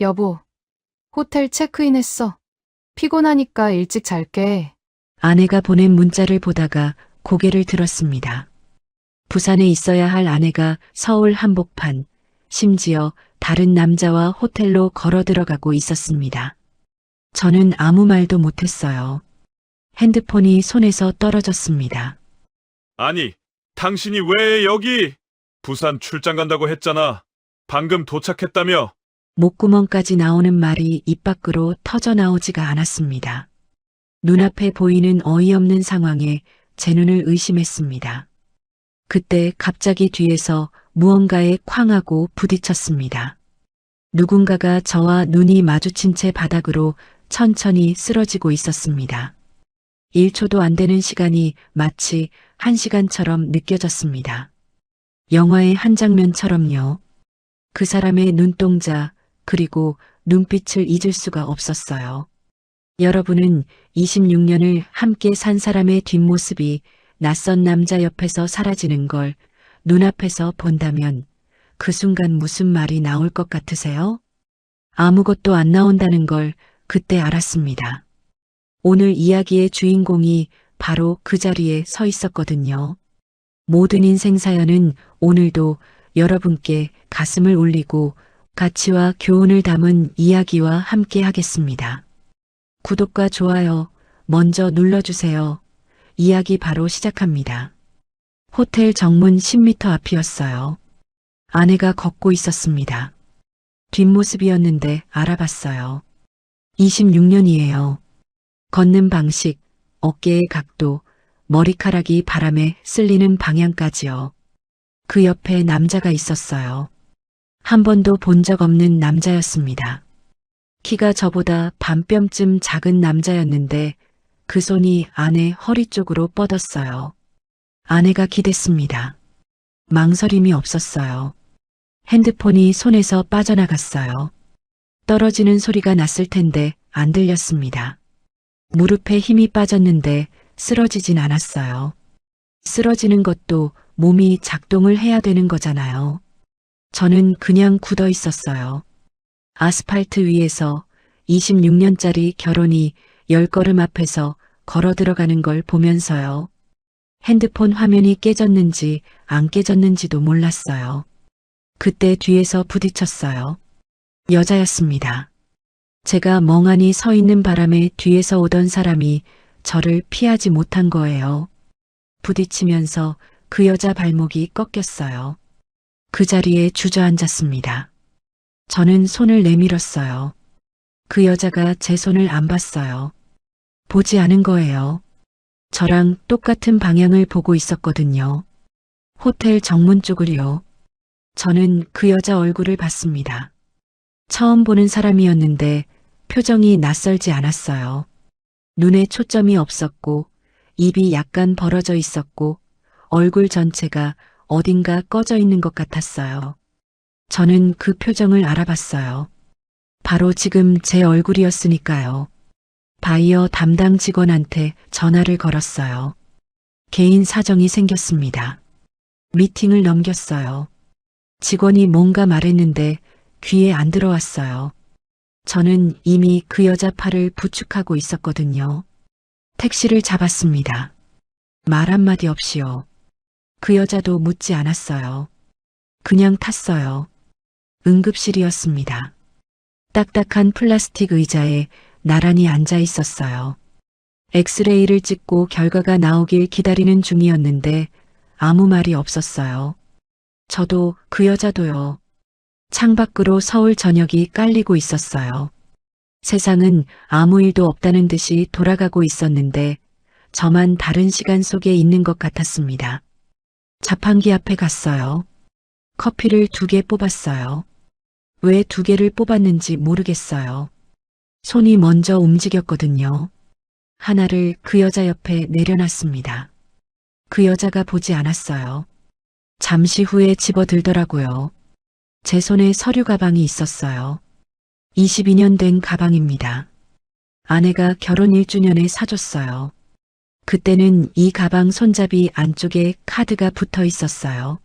여보, 호텔 체크인했어. 피곤하니까 일찍 잘게. 아내가 보낸 문자를 보다가 고개를 들었습니다. 부산에 있어야 할 아내가 서울 한복판, 심지어 다른 남자와 호텔로 걸어 들어가고 있었습니다. 저는 아무 말도 못했어요. 핸드폰이 손에서 떨어졌습니다. 아니, 당신이 왜 여기? 부산 출장 간다고 했잖아. 방금 도착했다며. 목구멍까지 나오는 말이 입 밖으로 터져 나오지가 않았습니다. 눈앞에 보이는 어이없는 상황에 제 눈을 의심했습니다. 그때 갑자기 뒤에서 무언가에 쾅 하고 부딪혔습니다. 누군가가 저와 눈이 마주친 채 바닥으로 천천히 쓰러지고 있었습니다. 1초도 안 되는 시간이 마치 1시간처럼 느껴졌습니다. 영화의 한 장면처럼요. 그 사람의 눈동자 그리고 눈빛을 잊을 수가 없었어요. 여러분은 26년을 함께 산 사람의 뒷모습이 낯선 남자 옆에서 사라지는 걸 눈앞에서 본다면 그 순간 무슨 말이 나올 것 같으세요? 아무것도 안 나온다는 걸 그때 알았습니다. 오늘 이야기의 주인공이 바로 그 자리에 서 있었거든요. 모든 인생 사연은 오늘도 여러분께 가슴을 울리고 가치와 교훈을 담은 이야기와 함께 하겠습니다. 구독과 좋아요 먼저 눌러주세요. 이야기 바로 시작합니다. 호텔 정문 10m 앞이었어요. 아내가 걷고 있었습니다. 뒷모습이었는데 알아봤어요. 26년이에요. 걷는 방식, 어깨의 각도, 머리카락이 바람에 쓸리는 방향까지요. 그 옆에 남자가 있었어요. 한 번도 본 적 없는 남자였습니다. 키가 저보다 반뼘쯤 작은 남자였는데 그 손이 아내 허리 쪽으로 뻗었어요. 아내가 기댔습니다. 망설임이 없었어요. 핸드폰이 손에서 빠져나갔어요. 떨어지는 소리가 났을 텐데 안 들렸습니다. 무릎에 힘이 빠졌는데 쓰러지진 않았어요. 쓰러지는 것도 몸이 작동을 해야 되는 거잖아요. 저는 그냥 굳어 있었어요. 아스팔트 위에서 26년짜리 결혼이 10걸음 앞에서 걸어 들어가는 걸 보면서요. 핸드폰 화면이 깨졌는지 안 깨졌는지도 몰랐어요. 그때 뒤에서 부딪혔어요. 여자였습니다. 제가 멍하니 서 있는 바람에 뒤에서 오던 사람이 저를 피하지 못한 거예요. 부딪히면서 그 여자 발목이 꺾였어요. 그 자리에 주저앉았습니다. 저는 손을 내밀었어요. 그 여자가 제 손을 안 봤어요. 보지 않은 거예요. 저랑 똑같은 방향을 보고 있었거든요. 호텔 정문 쪽을요. 저는 그 여자 얼굴을 봤습니다. 처음 보는 사람이었는데 표정이 낯설지 않았어요. 눈에 초점이 없었고 입이 약간 벌어져 있었고 얼굴 전체가 어딘가 꺼져 있는 것 같았어요. 저는 그 표정을 알아봤어요. 바로 지금 제 얼굴이었으니까요. 바이어 담당 직원한테 전화를 걸었어요. 개인 사정이 생겼습니다. 미팅을 넘겼어요. 직원이 뭔가 말했는데 귀에 안 들어왔어요. 저는 이미 그 여자 팔을 부축하고 있었거든요. 택시를 잡았습니다. 말 한마디 없이요. 그 여자도 묻지 않았어요. 그냥 탔어요. 응급실이었습니다. 딱딱한 플라스틱 의자에 나란히 앉아 있었어요. 엑스레이를 찍고 결과가 나오길 기다리는 중이었는데 아무 말이 없었어요. 저도 그 여자도요. 창밖으로 서울 저녁이 깔리고 있었어요. 세상은 아무 일도 없다는 듯이 돌아가고 있었는데 저만 다른 시간 속에 있는 것 같았습니다. 자판기 앞에 갔어요. 커피를 2개 뽑았어요. 왜 2개를 뽑았는지 모르겠어요. 손이 먼저 움직였거든요. 하나를 그 여자 옆에 내려놨습니다. 그 여자가 보지 않았어요. 잠시 후에 집어들더라고요. 제 손에 서류 가방이 있었어요. 22년 된 가방입니다. 아내가 결혼 1주년에 사줬어요. 그때는 이 가방 손잡이 안쪽에 카드가 붙어 있었어요.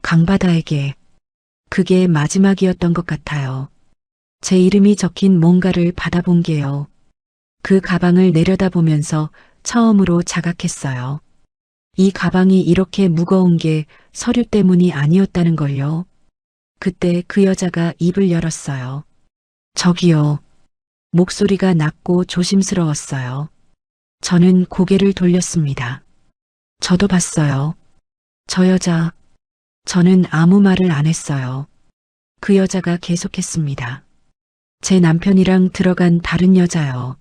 강바다에게. 그게 마지막이었던 것 같아요. 제 이름이 적힌 뭔가를 받아본 게요. 그 가방을 내려다보면서 처음으로 자각했어요. 이 가방이 이렇게 무거운 게 서류 때문이 아니었다는 걸요. 그때 그 여자가 입을 열었어요. 저기요. 목소리가 낮고 조심스러웠어요. 저는 고개를 돌렸습니다. 저도 봤어요. 저 여자. 저는 아무 말을 안 했어요. 그 여자가 계속했습니다. 제 남편이랑 들어간 다른 여자요.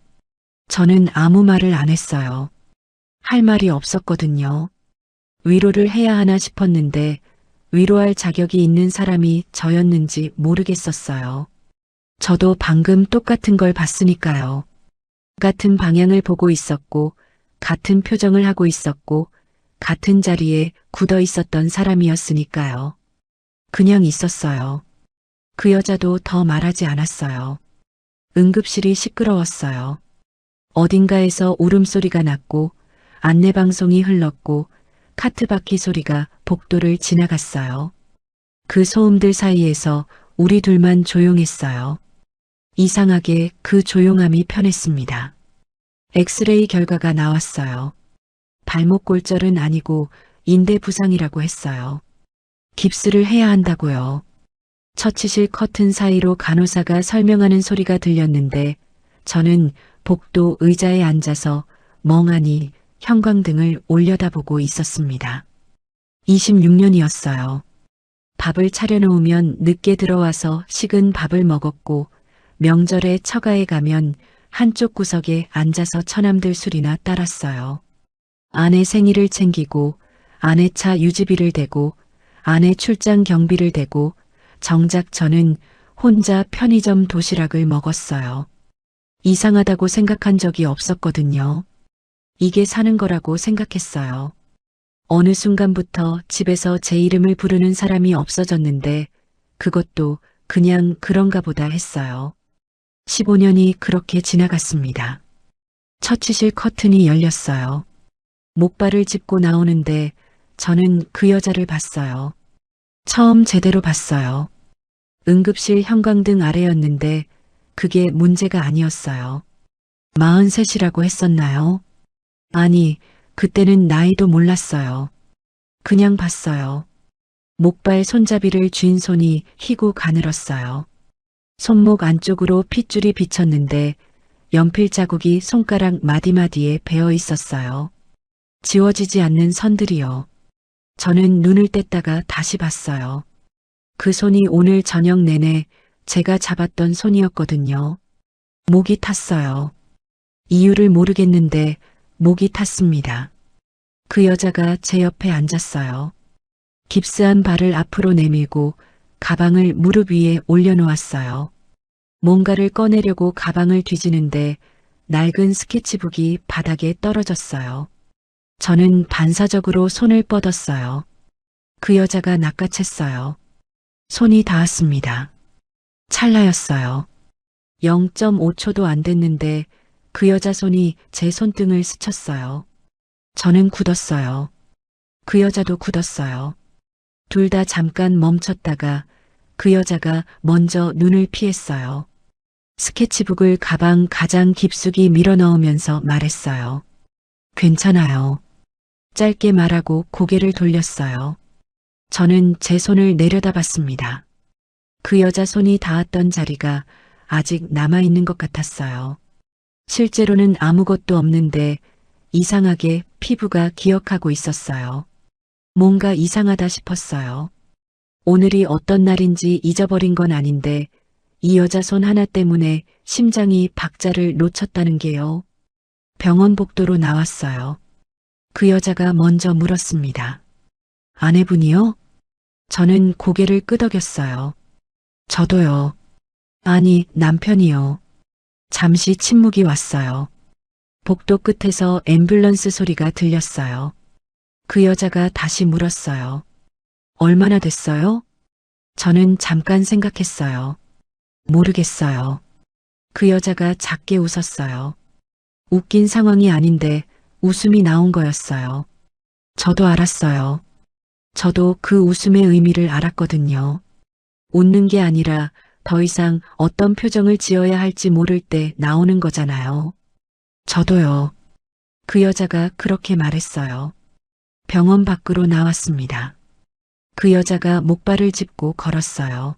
저는 아무 말을 안 했어요. 할 말이 없었거든요. 위로를 해야 하나 싶었는데 위로할 자격이 있는 사람이 저였는지 모르겠었어요. 저도 방금 똑같은 걸 봤으니까요. 같은 방향을 보고 있었고, 같은 표정을 하고 있었고, 같은 자리에 굳어 있었던 사람이었으니까요. 그냥 있었어요. 그 여자도 더 말하지 않았어요. 응급실이 시끄러웠어요. 어딘가에서 울음소리가 났고, 안내방송이 흘렀고, 카트바퀴 소리가 복도를 지나갔어요. 그 소음들 사이에서 우리 둘만 조용했어요. 이상하게 그 조용함이 편했습니다. 엑스레이 결과가 나왔어요. 발목 골절은 아니고 인대 부상이라고 했어요. 깁스를 해야 한다고요. 처치실 커튼 사이로 간호사가 설명하는 소리가 들렸는데 저는 복도 의자에 앉아서 멍하니 형광등을 올려다보고 있었습니다. 26년이었어요. 밥을 차려놓으면 늦게 들어와서 식은 밥을 먹었고 명절에 처가에 가면 한쪽 구석에 앉아서 처남들 술이나 따랐어요. 아내 생일을 챙기고 아내 차 유지비를 대고 아내 출장 경비를 대고 정작 저는 혼자 편의점 도시락을 먹었어요. 이상하다고 생각한 적이 없었거든요. 이게 사는 거라고 생각했어요. 어느 순간부터 집에서 제 이름을 부르는 사람이 없어졌는데 그것도 그냥 그런가 보다 했어요. 15년이 그렇게 지나갔습니다. 처치실 커튼이 열렸어요. 목발을 짚고 나오는데 저는 그 여자를 봤어요. 처음 제대로 봤어요. 응급실 형광등 아래였는데 그게 문제가 아니었어요. 43이라고 했었나요? 아니, 그때는 나이도 몰랐어요. 그냥 봤어요. 목발 손잡이를 쥔 손이 희고 가늘었어요. 손목 안쪽으로 핏줄이 비쳤는데 연필 자국이 손가락 마디마디에 배어 있었어요. 지워지지 않는 선들이요. 저는 눈을 뗐다가 다시 봤어요. 그 손이 오늘 저녁 내내 제가 잡았던 손이었거든요. 목이 탔어요. 이유를 모르겠는데 목이 탔습니다. 그 여자가 제 옆에 앉았어요. 깁스한 발을 앞으로 내밀고 가방을 무릎 위에 올려놓았어요. 뭔가를 꺼내려고 가방을 뒤지는데 낡은 스케치북이 바닥에 떨어졌어요. 저는 반사적으로 손을 뻗었어요. 그 여자가 낚아챘어요. 손이 닿았습니다. 찰나였어요. 0.5초도 안 됐는데 그 여자 손이 제 손등을 스쳤어요. 저는 굳었어요. 그 여자도 굳었어요. 둘 다 잠깐 멈췄다가 그 여자가 먼저 눈을 피했어요. 스케치북을 가방 가장 깊숙이 밀어넣으면서 말했어요. 괜찮아요. 짧게 말하고 고개를 돌렸어요. 저는 제 손을 내려다봤습니다. 그 여자 손이 닿았던 자리가 아직 남아있는 것 같았어요. 실제로는 아무것도 없는데 이상하게 피부가 기억하고 있었어요. 뭔가 이상하다 싶었어요. 오늘이 어떤 날인지 잊어버린 건 아닌데 이 여자 손 하나 때문에 심장이 박자를 놓쳤다는 게요. 병원 복도로 나왔어요. 그 여자가 먼저 물었습니다. 아내분이요? 저는 고개를 끄덕였어요. 저도요. 아니, 남편이요. 잠시 침묵이 왔어요. 복도 끝에서 앰뷸런스 소리가 들렸어요. 그 여자가 다시 물었어요. 얼마나 됐어요? 저는 잠깐 생각했어요. 모르겠어요. 그 여자가 작게 웃었어요. 웃긴 상황이 아닌데 웃음이 나온 거였어요. 저도 알았어요. 저도 그 웃음의 의미를 알았거든요. 웃는 게 아니라 더 이상 어떤 표정을 지어야 할지 모를 때 나오는 거잖아요. 저도요. 그 여자가 그렇게 말했어요. 병원 밖으로 나왔습니다. 그 여자가 목발을 짚고 걸었어요.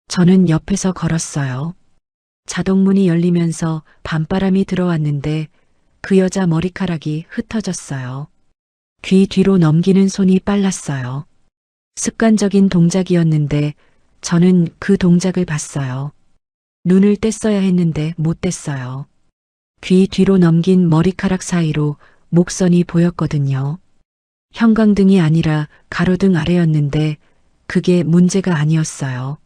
저는 옆에서 걸었어요. 자동문이 열리면서 밤바람이 들어왔는데 그 여자 머리카락이 흩어졌어요. 귀 뒤로 넘기는 손이 빨랐어요. 습관적인 동작이었는데 저는 그 동작을 봤어요. 눈을 뗐어야 했는데 못 뗐어요. 귀 뒤로 넘긴 머리카락 사이로 목선이 보였거든요. 형광등이 아니라 가로등 아래였는데 그게 문제가 아니었어요.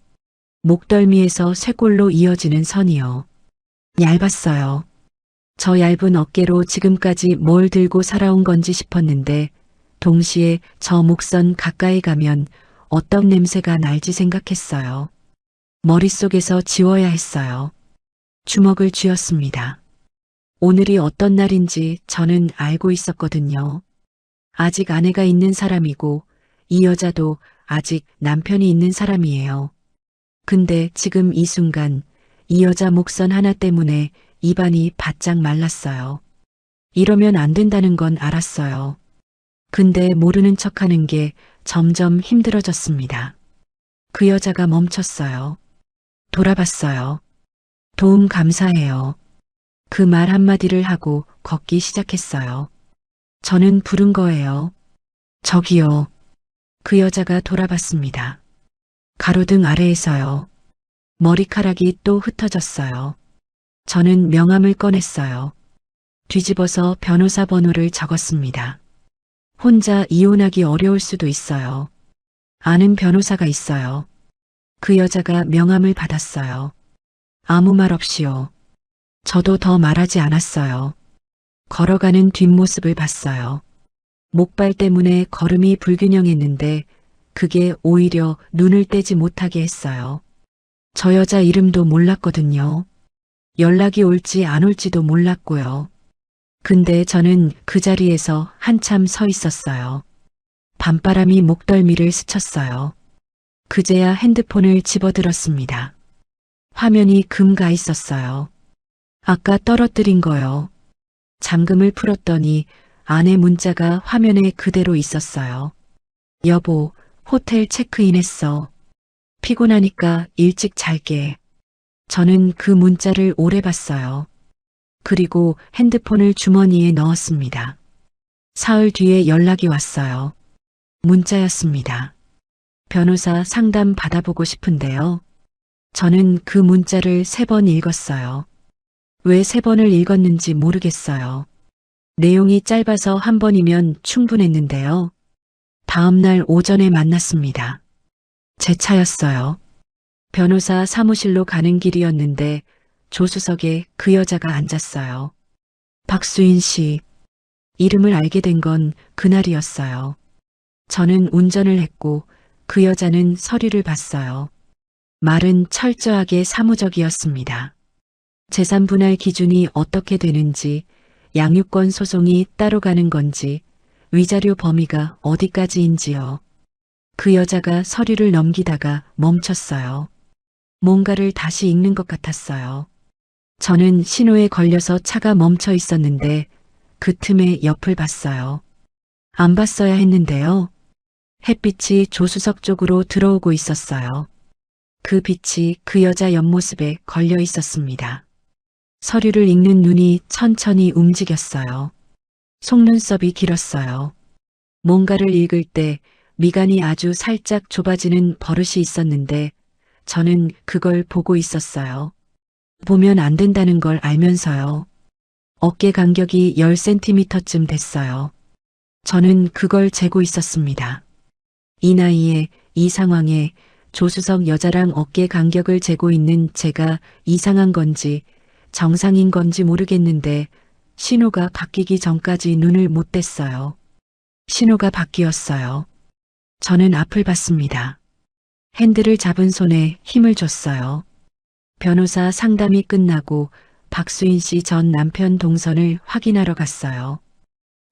목덜미에서 쇄골로 이어지는 선이요. 얇았어요. 저 얇은 어깨로 지금까지 뭘 들고 살아온 건지 싶었는데 동시에 저 목선 가까이 가면 어떤 냄새가 날지 생각했어요. 머릿속에서 지워야 했어요. 주먹을 쥐었습니다. 오늘이 어떤 날인지 저는 알고 있었거든요. 아직 아내가 있는 사람이고 이 여자도 아직 남편이 있는 사람이에요. 근데 지금 이 순간 이 여자 목선 하나 때문에 입안이 바짝 말랐어요. 이러면 안 된다는 건 알았어요. 근데 모르는 척하는 게 점점 힘들어졌습니다. 그 여자가 멈췄어요. 돌아봤어요. 도움 감사해요. 그 말 한마디를 하고 걷기 시작했어요. 저는 부른 거예요. 저기요. 그 여자가 돌아봤습니다. 가로등 아래에서요. 머리카락이 또 흩어졌어요. 저는 명함을 꺼냈어요. 뒤집어서 변호사 번호를 적었습니다. 혼자 이혼하기 어려울 수도 있어요. 아는 변호사가 있어요. 그 여자가 명함을 받았어요. 아무 말 없이요. 저도 더 말하지 않았어요. 걸어가는 뒷모습을 봤어요. 목발 때문에 걸음이 불균형했는데 그게 오히려 눈을 떼지 못하게 했어요. 저 여자 이름도 몰랐거든요. 연락이 올지 안 올지도 몰랐고요. 근데 저는 그 자리에서 한참 서 있었어요. 밤바람이 목덜미를 스쳤어요. 그제야 핸드폰을 집어들었습니다. 화면이 금가 있었어요. 아까 떨어뜨린 거요. 잠금을 풀었더니 아내 문자가 화면에 그대로 있었어요. 여보, 호텔 체크인했어. 피곤하니까 일찍 잘게. 저는 그 문자를 오래 봤어요. 그리고 핸드폰을 주머니에 넣었습니다. 사흘 뒤에 연락이 왔어요. 문자였습니다. 변호사 상담 받아보고 싶은데요. 저는 그 문자를 3번 읽었어요. 왜 3번을 읽었는지 모르겠어요. 내용이 짧아서 한 번이면 충분했는데요. 다음 날 오전에 만났습니다. 제 차였어요. 변호사 사무실로 가는 길이었는데 조수석에 그 여자가 앉았어요. 박수인 씨. 이름을 알게 된 건 그날이었어요. 저는 운전을 했고 그 여자는 서류를 봤어요. 말은 철저하게 사무적이었습니다. 재산 분할 기준이 어떻게 되는지, 양육권 소송이 따로 가는 건지, 위자료 범위가 어디까지인지요. 그 여자가 서류를 넘기다가 멈췄어요. 뭔가를 다시 읽는 것 같았어요. 저는 신호에 걸려서 차가 멈춰 있었는데 그 틈에 옆을 봤어요. 안 봤어야 했는데요. 햇빛이 조수석 쪽으로 들어오고 있었어요. 그 빛이 그 여자 옆모습에 걸려 있었습니다. 서류를 읽는 눈이 천천히 움직였어요. 속눈썹이 길었어요. 뭔가를 읽을 때 미간이 아주 살짝 좁아지는 버릇이 있었는데 저는 그걸 보고 있었어요. 보면 안 된다는 걸 알면서요. 어깨 간격이 10cm쯤 됐어요. 저는 그걸 재고 있었습니다. 이 나이에 이 상황에 조수석 여자랑 어깨 간격을 재고 있는 제가 이상한 건지 정상인 건지 모르겠는데 신호가 바뀌기 전까지 눈을 못 뗐어요. 신호가 바뀌었어요. 저는 앞을 봤습니다. 핸들을 잡은 손에 힘을 줬어요. 변호사 상담이 끝나고 박수인 씨 전 남편 동선을 확인하러 갔어요.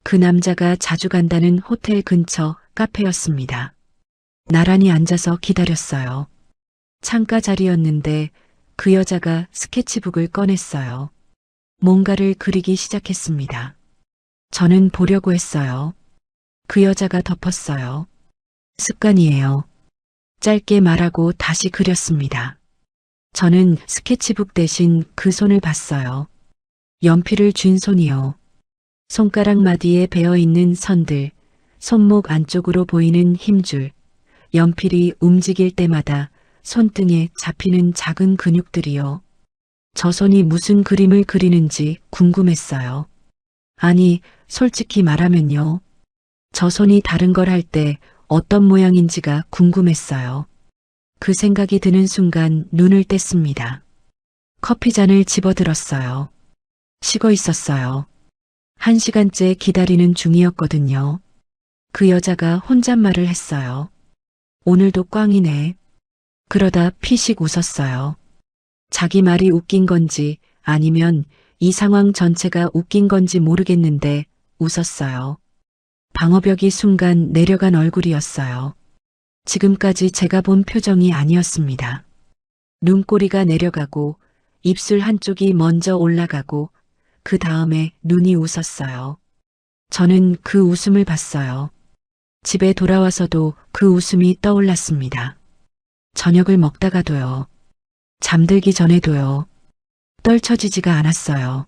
그 남자가 자주 간다는 호텔 근처 카페였습니다. 나란히 앉아서 기다렸어요. 창가 자리였는데 그 여자가 스케치북을 꺼냈어요. 뭔가를 그리기 시작했습니다. 저는 보려고 했어요. 그 여자가 덮었어요. 습관이에요. 짧게 말하고 다시 그렸습니다. 저는 스케치북 대신 그 손을 봤어요. 연필을 쥔 손이요. 손가락 마디에 베어있는 선들, 손목 안쪽으로 보이는 힘줄, 연필이 움직일 때마다 손등에 잡히는 작은 근육들이요. 저 손이 무슨 그림을 그리는지 궁금했어요. 아니, 솔직히 말하면요. 저 손이 다른 걸 할 때 어떤 모양인지가 궁금했어요. 그 생각이 드는 순간 눈을 뗐습니다. 커피잔을 집어들었어요. 식어 있었어요. 1시간째 기다리는 중이었거든요. 그 여자가 혼잣말을 했어요. 오늘도 꽝이네. 그러다 피식 웃었어요. 자기 말이 웃긴 건지 아니면 이 상황 전체가 웃긴 건지 모르겠는데 웃었어요. 방어벽이 순간 내려간 얼굴이었어요. 지금까지 제가 본 표정이 아니었습니다. 눈꼬리가 내려가고 입술 한쪽이 먼저 올라가고 그 다음에 눈이 웃었어요. 저는 그 웃음을 봤어요. 집에 돌아와서도 그 웃음이 떠올랐습니다. 저녁을 먹다가도요. 잠들기 전에도요. 떨쳐지지가 않았어요.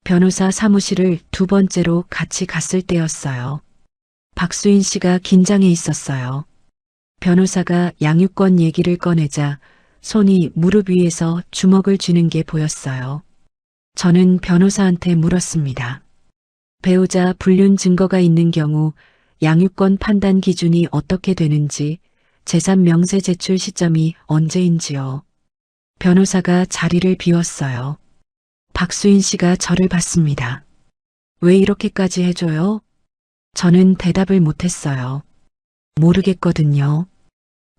변호사 사무실을 2번째로 같이 갔을 때였어요. 박수인 씨가 긴장해 있었어요. 변호사가 양육권 얘기를 꺼내자 손이 무릎 위에서 주먹을 쥐는 게 보였어요. 저는 변호사한테 물었습니다. 배우자 불륜 증거가 있는 경우 양육권 판단 기준이 어떻게 되는지, 재산 명세 제출 시점이 언제인지요. 변호사가 자리를 비웠어요. 박수인 씨가 저를 봤습니다. 왜 이렇게까지 해줘요? 저는 대답을 못했어요. 모르겠거든요.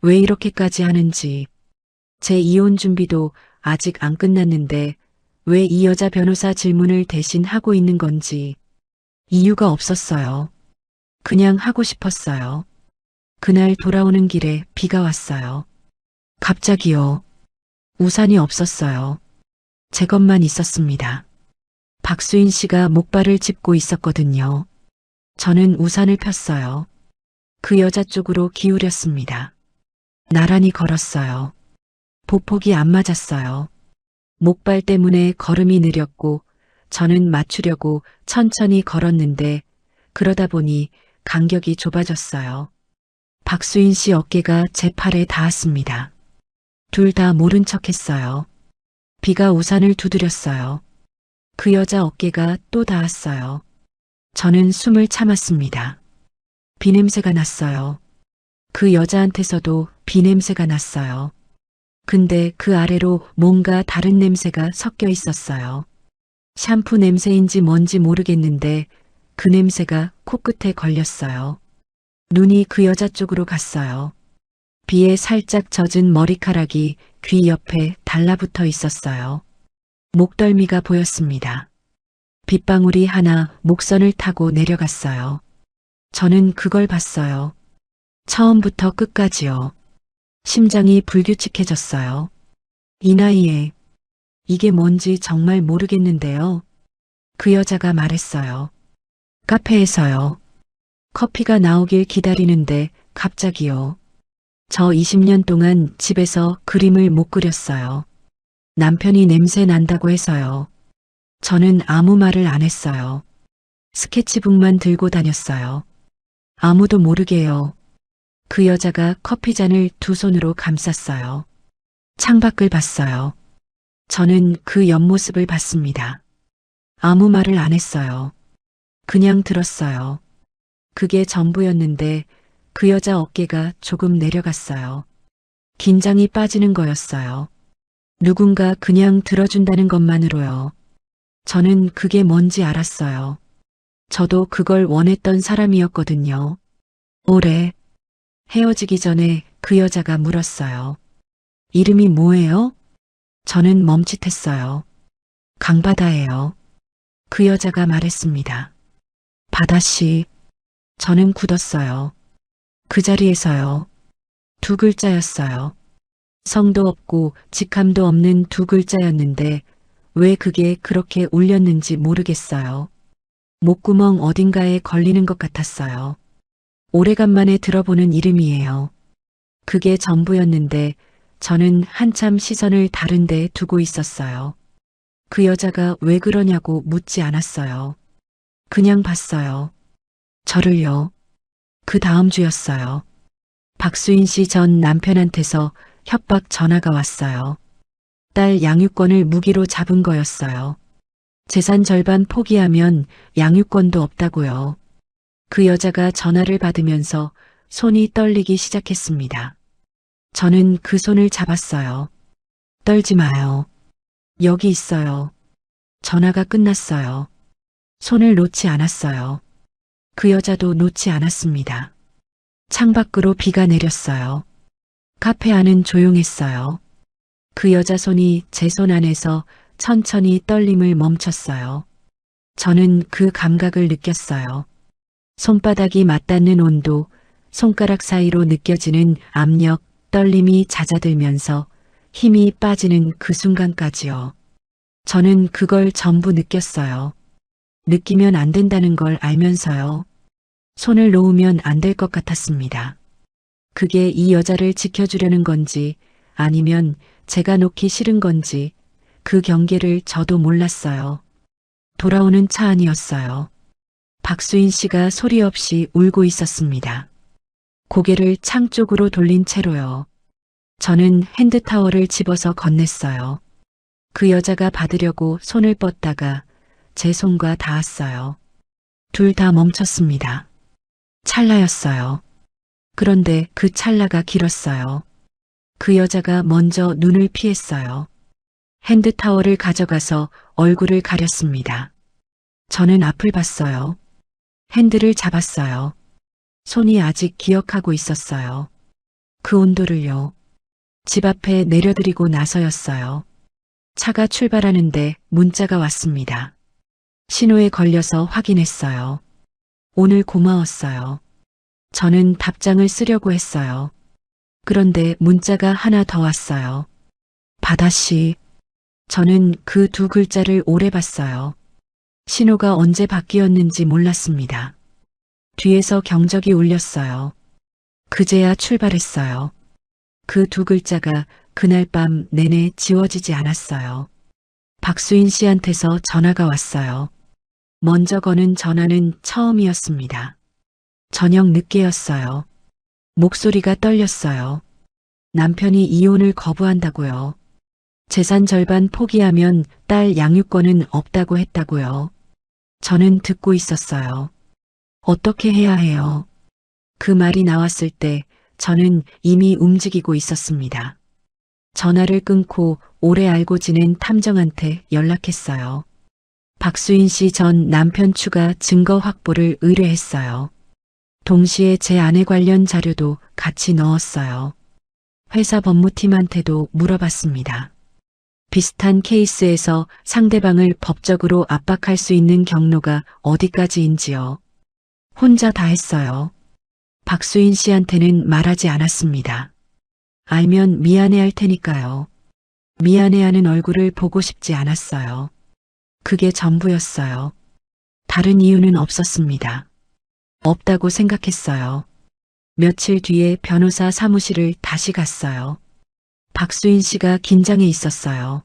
왜 이렇게까지 하는지. 제 이혼 준비도 아직 안 끝났는데 왜 이 여자 변호사 질문을 대신 하고 있는 건지. 이유가 없었어요. 그냥 하고 싶었어요. 그날 돌아오는 길에 비가 왔어요. 갑자기요. 우산이 없었어요. 제 것만 있었습니다. 박수인 씨가 목발을 짚고 있었거든요. 저는 우산을 폈어요. 그 여자 쪽으로 기울였습니다. 나란히 걸었어요. 보폭이 안 맞았어요. 목발 때문에 걸음이 느렸고 저는 맞추려고 천천히 걸었는데 그러다 보니 간격이 좁아졌어요. 박수인 씨 어깨가 제 팔에 닿았습니다. 둘 다 모른 척했어요. 비가 우산을 두드렸어요. 그 여자 어깨가 또 닿았어요. 저는 숨을 참았습니다. 비냄새가 났어요. 그 여자한테서도 비냄새가 났어요. 근데 그 아래로 뭔가 다른 냄새가 섞여 있었어요. 샴푸 냄새인지 뭔지 모르겠는데 그 냄새가 코끝에 걸렸어요. 눈이 그 여자 쪽으로 갔어요. 비에 살짝 젖은 머리카락이 귀 옆에 달라붙어 있었어요. 목덜미가 보였습니다. 빗방울이 하나 목선을 타고 내려갔어요. 저는 그걸 봤어요. 처음부터 끝까지요. 심장이 불규칙해졌어요. 이 나이에 이게 뭔지 정말 모르겠는데요. 그 여자가 말했어요. 카페에서요. 커피가 나오길 기다리는데 갑자기요. 저 20년 동안 집에서 그림을 못 그렸어요. 남편이 냄새 난다고 해서요. 저는 아무 말을 안 했어요. 스케치북만 들고 다녔어요. 아무도 모르게요. 그 여자가 커피잔을 2손으로 감쌌어요. 창밖을 봤어요. 저는 그 옆모습을 봤습니다. 아무 말을 안 했어요. 그냥 들었어요. 그게 전부였는데 그 여자 어깨가 조금 내려갔어요. 긴장이 빠지는 거였어요. 누군가 그냥 들어준다는 것만으로요. 저는 그게 뭔지 알았어요. 저도 그걸 원했던 사람이었거든요. 오래 헤어지기 전에 그 여자가 물었어요. 이름이 뭐예요? 저는 멈칫했어요. 강바다예요. 그 여자가 말했습니다. 바다씨. 저는 굳었어요. 그 자리에서요. 2글자였어요. 성도 없고 직함도 없는 두 글자였는데 왜 그게 그렇게 울렸는지 모르겠어요. 목구멍 어딘가에 걸리는 것 같았어요. 오래간만에 들어보는 이름이에요. 그게 전부였는데 저는 한참 시선을 다른 데 두고 있었어요. 그 여자가 왜 그러냐고 묻지 않았어요. 그냥 봤어요. 저를요. 그 다음 주였어요. 박수인 씨 전 남편한테서 협박 전화가 왔어요. 딸 양육권을 무기로 잡은 거였어요. 재산 절반 포기하면 양육권도 없다고요. 그 여자가 전화를 받으면서 손이 떨리기 시작했습니다. 저는 그 손을 잡았어요. 떨지 마요. 여기 있어요. 전화가 끝났어요. 손을 놓지 않았어요. 그 여자도 놓지 않았습니다. 창밖으로 비가 내렸어요. 카페 안은 조용했어요. 그 여자 손이 제 손 안에서 천천히 떨림을 멈췄어요. 저는 그 감각을 느꼈어요. 손바닥이 맞닿는 온도, 손가락 사이로 느껴지는 압력, 떨림이 잦아들면서 힘이 빠지는 그 순간까지요. 저는 그걸 전부 느꼈어요. 느끼면 안 된다는 걸 알면서요. 손을 놓으면 안 될 것 같았습니다. 그게 이 여자를 지켜주려는 건지 아니면 제가 놓기 싫은 건지 그 경계를 저도 몰랐어요. 돌아오는 차 안이었어요. 박수인 씨가 소리 없이 울고 있었습니다. 고개를 창 쪽으로 돌린 채로요. 저는 핸드타월을 집어서 건넸어요. 그 여자가 받으려고 손을 뻗다가 제 손과 닿았어요. 둘 다 멈췄습니다. 찰나였어요. 그런데 그 찰나가 길었어요. 그 여자가 먼저 눈을 피했어요. 핸드타월을 가져가서 얼굴을 가렸습니다. 저는 앞을 봤어요. 핸들을 잡았어요. 손이 아직 기억하고 있었어요. 그 온도를요. 집 앞에 내려드리고 나서였어요. 차가 출발하는데 문자가 왔습니다. 신호에 걸려서 확인했어요. 오늘 고마웠어요. 저는 답장을 쓰려고 했어요. 그런데 문자가 하나 더 왔어요. 바다씨. 저는 그 두 글자를 오래 봤어요. 신호가 언제 바뀌었는지 몰랐습니다. 뒤에서 경적이 울렸어요. 그제야 출발했어요. 그 두 글자가 그날 밤 내내 지워지지 않았어요. 박수인 씨한테서 전화가 왔어요. 먼저 거는 전화는 처음이었습니다. 저녁 늦게였어요. 목소리가 떨렸어요. 남편이 이혼을 거부한다고요. 재산 절반 포기하면 딸 양육권은 없다고 했다고요. 저는 듣고 있었어요. 어떻게 해야 해요? 그 말이 나왔을 때 저는 이미 움직이고 있었습니다. 전화를 끊고 오래 알고 지낸 탐정한테 연락했어요. 박수인 씨 전 남편 추가 증거 확보를 의뢰했어요. 동시에 제 아내 관련 자료도 같이 넣었어요. 회사 법무팀한테도 물어봤습니다. 비슷한 케이스에서 상대방을 법적으로 압박할 수 있는 경로가 어디까지인지요. 혼자 다 했어요. 박수인 씨한테는 말하지 않았습니다. 알면 미안해할 테니까요. 미안해하는 얼굴을 보고 싶지 않았어요. 그게 전부였어요. 다른 이유는 없었습니다. 없다고 생각했어요. 며칠 뒤에 변호사 사무실을 다시 갔어요. 박수인 씨가 긴장해 있었어요.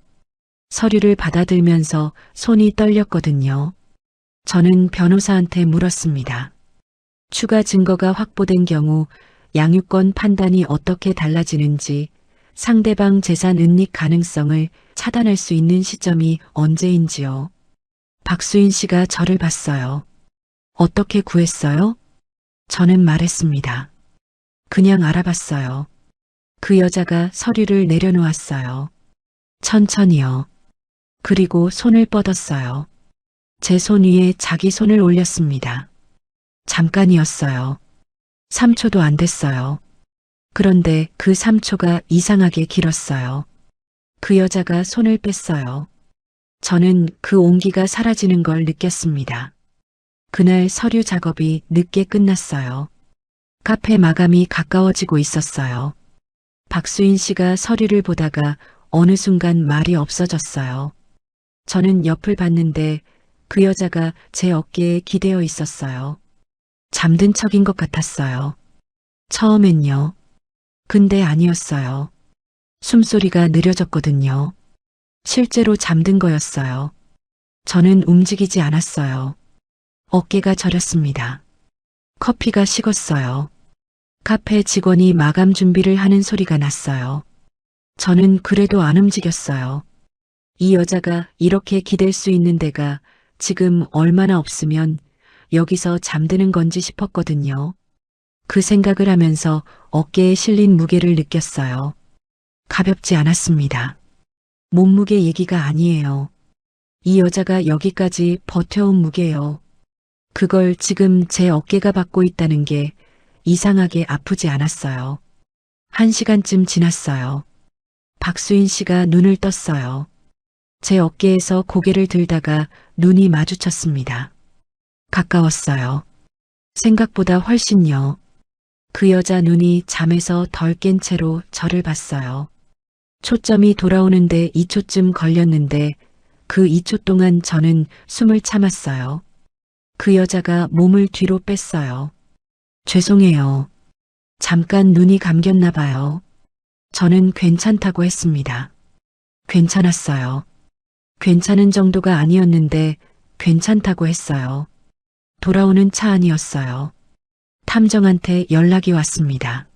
서류를 받아들면서 손이 떨렸거든요. 저는 변호사한테 물었습니다. 추가 증거가 확보된 경우 양육권 판단이 어떻게 달라지는지, 상대방 재산 은닉 가능성을 차단할 수 있는 시점이 언제인지요. 박수인 씨가 저를 봤어요. 어떻게 구했어요? 저는 말했습니다. 그냥 알아봤어요. 그 여자가 서류를 내려놓았어요. 천천히요. 그리고 손을 뻗었어요. 제 손 위에 자기 손을 올렸습니다. 잠깐이었어요. 3초도 안 됐어요. 그런데 그 3초가 이상하게 길었어요. 그 여자가 손을 뺐어요. 저는 그 온기가 사라지는 걸 느꼈습니다. 그날 서류 작업이 늦게 끝났어요. 카페 마감이 가까워지고 있었어요. 박수인 씨가 서류를 보다가 어느 순간 말이 없어졌어요. 저는 옆을 봤는데 그 여자가 제 어깨에 기대어 있었어요. 잠든 척인 것 같았어요. 처음엔요. 근데 아니었어요. 숨소리가 느려졌거든요. 실제로 잠든 거였어요. 저는 움직이지 않았어요. 어깨가 저렸습니다. 커피가 식었어요. 카페 직원이 마감 준비를 하는 소리가 났어요. 저는 그래도 안 움직였어요. 이 여자가 이렇게 기댈 수 있는 데가 지금 얼마나 없으면 여기서 잠드는 건지 싶었거든요. 그 생각을 하면서 어깨에 실린 무게를 느꼈어요. 가볍지 않았습니다. 몸무게 얘기가 아니에요. 이 여자가 여기까지 버텨온 무게요. 그걸 지금 제 어깨가 받고 있다는 게 이상하게 아프지 않았어요. 1시간쯤 지났어요. 박수인 씨가 눈을 떴어요. 제 어깨에서 고개를 들다가 눈이 마주쳤습니다. 가까웠어요. 생각보다 훨씬요. 그 여자 눈이 잠에서 덜 깬 채로 저를 봤어요. 초점이 돌아오는데 2초쯤 걸렸는데 그 2초 동안 저는 숨을 참았어요. 그 여자가 몸을 뒤로 뺐어요. 죄송해요. 잠깐 눈이 감겼나 봐요. 저는 괜찮다고 했습니다. 괜찮았어요. 괜찮은 정도가 아니었는데 괜찮다고 했어요. 돌아오는 차 안이었어요. 탐정한테 연락이 왔습니다.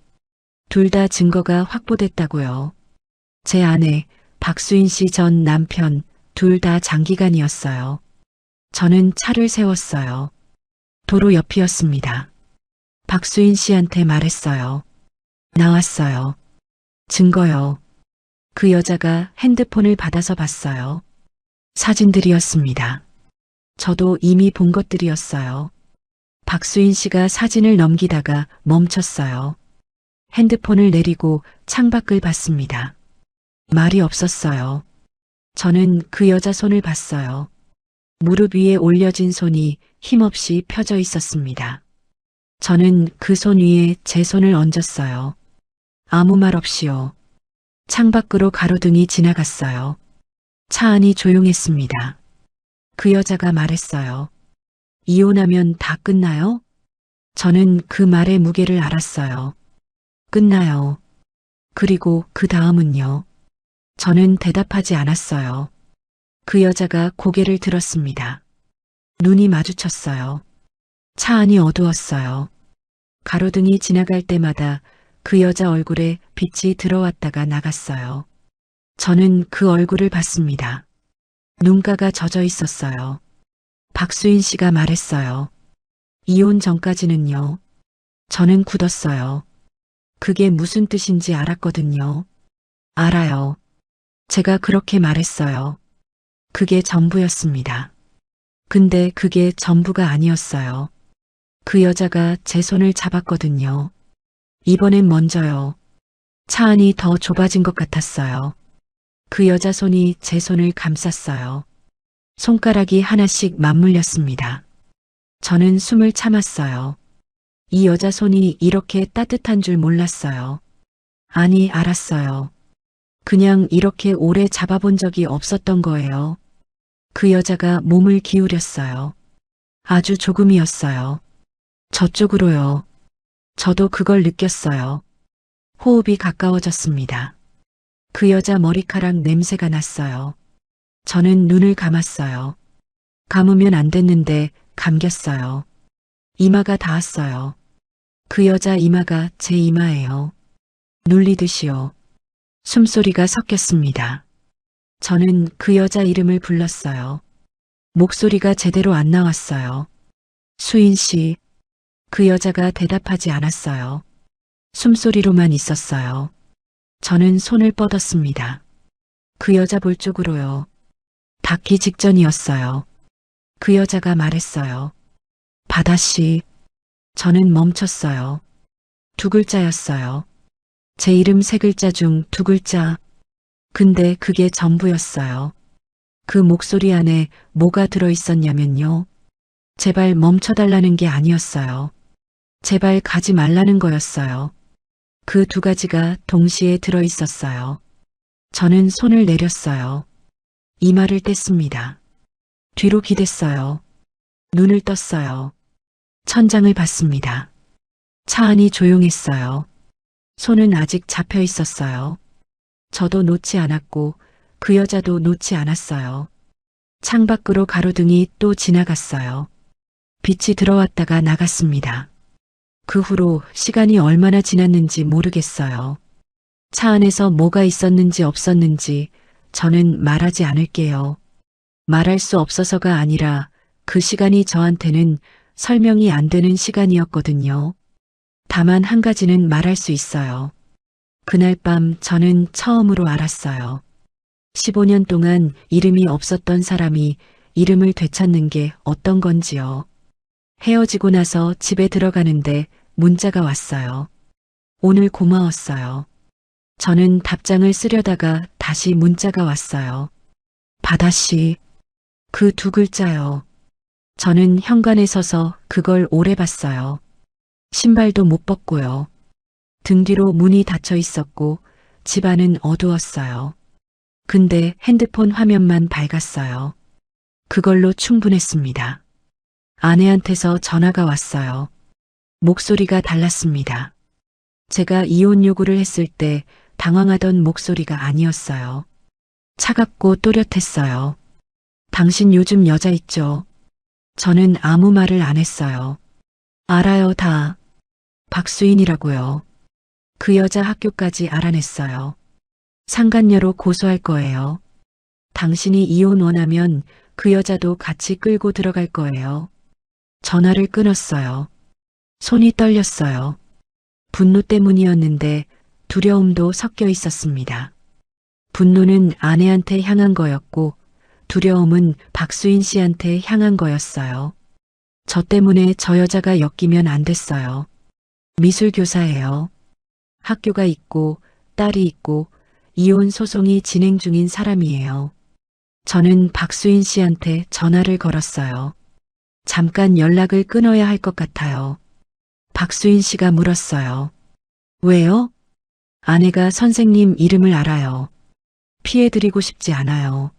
둘 다 증거가 확보됐다고요. 제 아내, 박수인 씨 전 남편, 둘 다 장기간이었어요. 저는 차를 세웠어요. 도로 옆이었습니다. 박수인 씨한테 말했어요. 나왔어요. 증거요. 그 여자가 핸드폰을 받아서 봤어요. 사진들이었습니다. 저도 이미 본 것들이었어요. 박수인 씨가 사진을 넘기다가 멈췄어요. 핸드폰을 내리고 창밖을 봤습니다. 말이 없었어요. 저는 그 여자 손을 봤어요. 무릎 위에 올려진 손이 힘없이 펴져 있었습니다. 저는 그 손 위에 제 손을 얹었어요. 아무 말 없이요. 창밖으로 가로등이 지나갔어요. 차 안이 조용했습니다. 그 여자가 말했어요. 이혼하면 다 끝나요? 저는 그 말의 무게를 알았어요. 끝나요. 그리고 그 다음은요. 저는 대답하지 않았어요. 그 여자가 고개를 들었습니다. 눈이 마주쳤어요. 차 안이 어두웠어요. 가로등이 지나갈 때마다 그 여자 얼굴에 빛이 들어왔다가 나갔어요. 저는 그 얼굴을 봤습니다. 눈가가 젖어 있었어요. 박수인 씨가 말했어요. 이혼 전까지는요. 저는 굳었어요. 그게 무슨 뜻인지 알았거든요. 알아요. 제가 그렇게 말했어요. 그게 전부였습니다. 근데 그게 전부가 아니었어요. 그 여자가 제 손을 잡았거든요. 이번엔 먼저요. 차 안이 더 좁아진 것 같았어요. 그 여자 손이 제 손을 감쌌어요. 손가락이 하나씩 맞물렸습니다. 저는 숨을 참았어요. 이 여자 손이 이렇게 따뜻한 줄 몰랐어요. 아니, 알았어요. 그냥 이렇게 오래 잡아본 적이 없었던 거예요. 그 여자가 몸을 기울였어요. 아주 조금이었어요. 저쪽으로요. 저도 그걸 느꼈어요. 호흡이 가까워졌습니다. 그 여자 머리카락 냄새가 났어요. 저는 눈을 감았어요. 감으면 안 됐는데 감겼어요. 이마가 닿았어요. 그 여자 이마가 제 이마예요. 눌리듯이요. 숨소리가 섞였습니다. 저는 그 여자 이름을 불렀어요. 목소리가 제대로 안 나왔어요. 수인 씨. 그 여자가 대답하지 않았어요. 숨소리로만 있었어요. 저는 손을 뻗었습니다. 그 여자 볼 쪽으로요. 닿기 직전이었어요. 그 여자가 말했어요. 바다 씨. 저는 멈췄어요. 2글자였어요. 제 이름 3글자 중 2글자. 근데 그게 전부였어요. 그 목소리 안에 뭐가 들어있었냐면요. 제발 멈춰달라는 게 아니었어요. 제발 가지 말라는 거였어요. 그 두 가지가 동시에 들어 있었어요. 저는 손을 내렸어요. 이마를 뗐습니다. 뒤로 기댔어요. 눈을 떴어요. 천장을 봤습니다. 차 안이 조용했어요. 손은 아직 잡혀 있었어요. 저도 놓지 않았고 그 여자도 놓지 않았어요. 창밖으로 가로등이 또 지나갔어요. 빛이 들어왔다가 나갔습니다. 그 후로 시간이 얼마나 지났는지 모르겠어요. 차 안에서 뭐가 있었는지 없었는지 저는 말하지 않을게요. 말할 수 없어서가 아니라 그 시간이 저한테는 설명이 안 되는 시간이었거든요. 다만 한 가지는 말할 수 있어요. 그날 밤 저는 처음으로 알았어요. 15년 동안 이름이 없었던 사람이 이름을 되찾는 게 어떤 건지요. 헤어지고 나서 집에 들어가는데 문자가 왔어요. 오늘 고마웠어요. 저는 답장을 쓰려다가 다시 문자가 왔어요. 바다씨. 그 두 글자요. 저는 현관에 서서 그걸 오래 봤어요. 신발도 못 벗고요. 등 뒤로 문이 닫혀 있었고 집 안은 어두웠어요. 근데 핸드폰 화면만 밝았어요. 그걸로 충분했습니다. 아내한테서 전화가 왔어요. 목소리가 달랐습니다. 제가 이혼 요구를 했을 때 당황하던 목소리가 아니었어요. 차갑고 또렷했어요. 당신 요즘 여자 있죠? 저는 아무 말을 안 했어요. 알아요, 다. 박수인이라고요. 그 여자 학교까지 알아냈어요. 상간녀로 고소할 거예요. 당신이 이혼 원하면 그 여자도 같이 끌고 들어갈 거예요. 전화를 끊었어요. 손이 떨렸어요. 분노 때문이었는데 두려움도 섞여 있었습니다. 분노는 아내한테 향한 거였고 두려움은 박수인 씨한테 향한 거였어요. 저 때문에 저 여자가 엮이면 안 됐어요. 미술교사예요. 학교가 있고 딸이 있고 이혼 소송이 진행 중인 사람이에요. 저는 박수인 씨한테 전화를 걸었어요. 잠깐 연락을 끊어야 할 것 같아요. 박수인 씨가 물었어요. 왜요? 아내가 선생님 이름을 알아요. 피해드리고 싶지 않아요.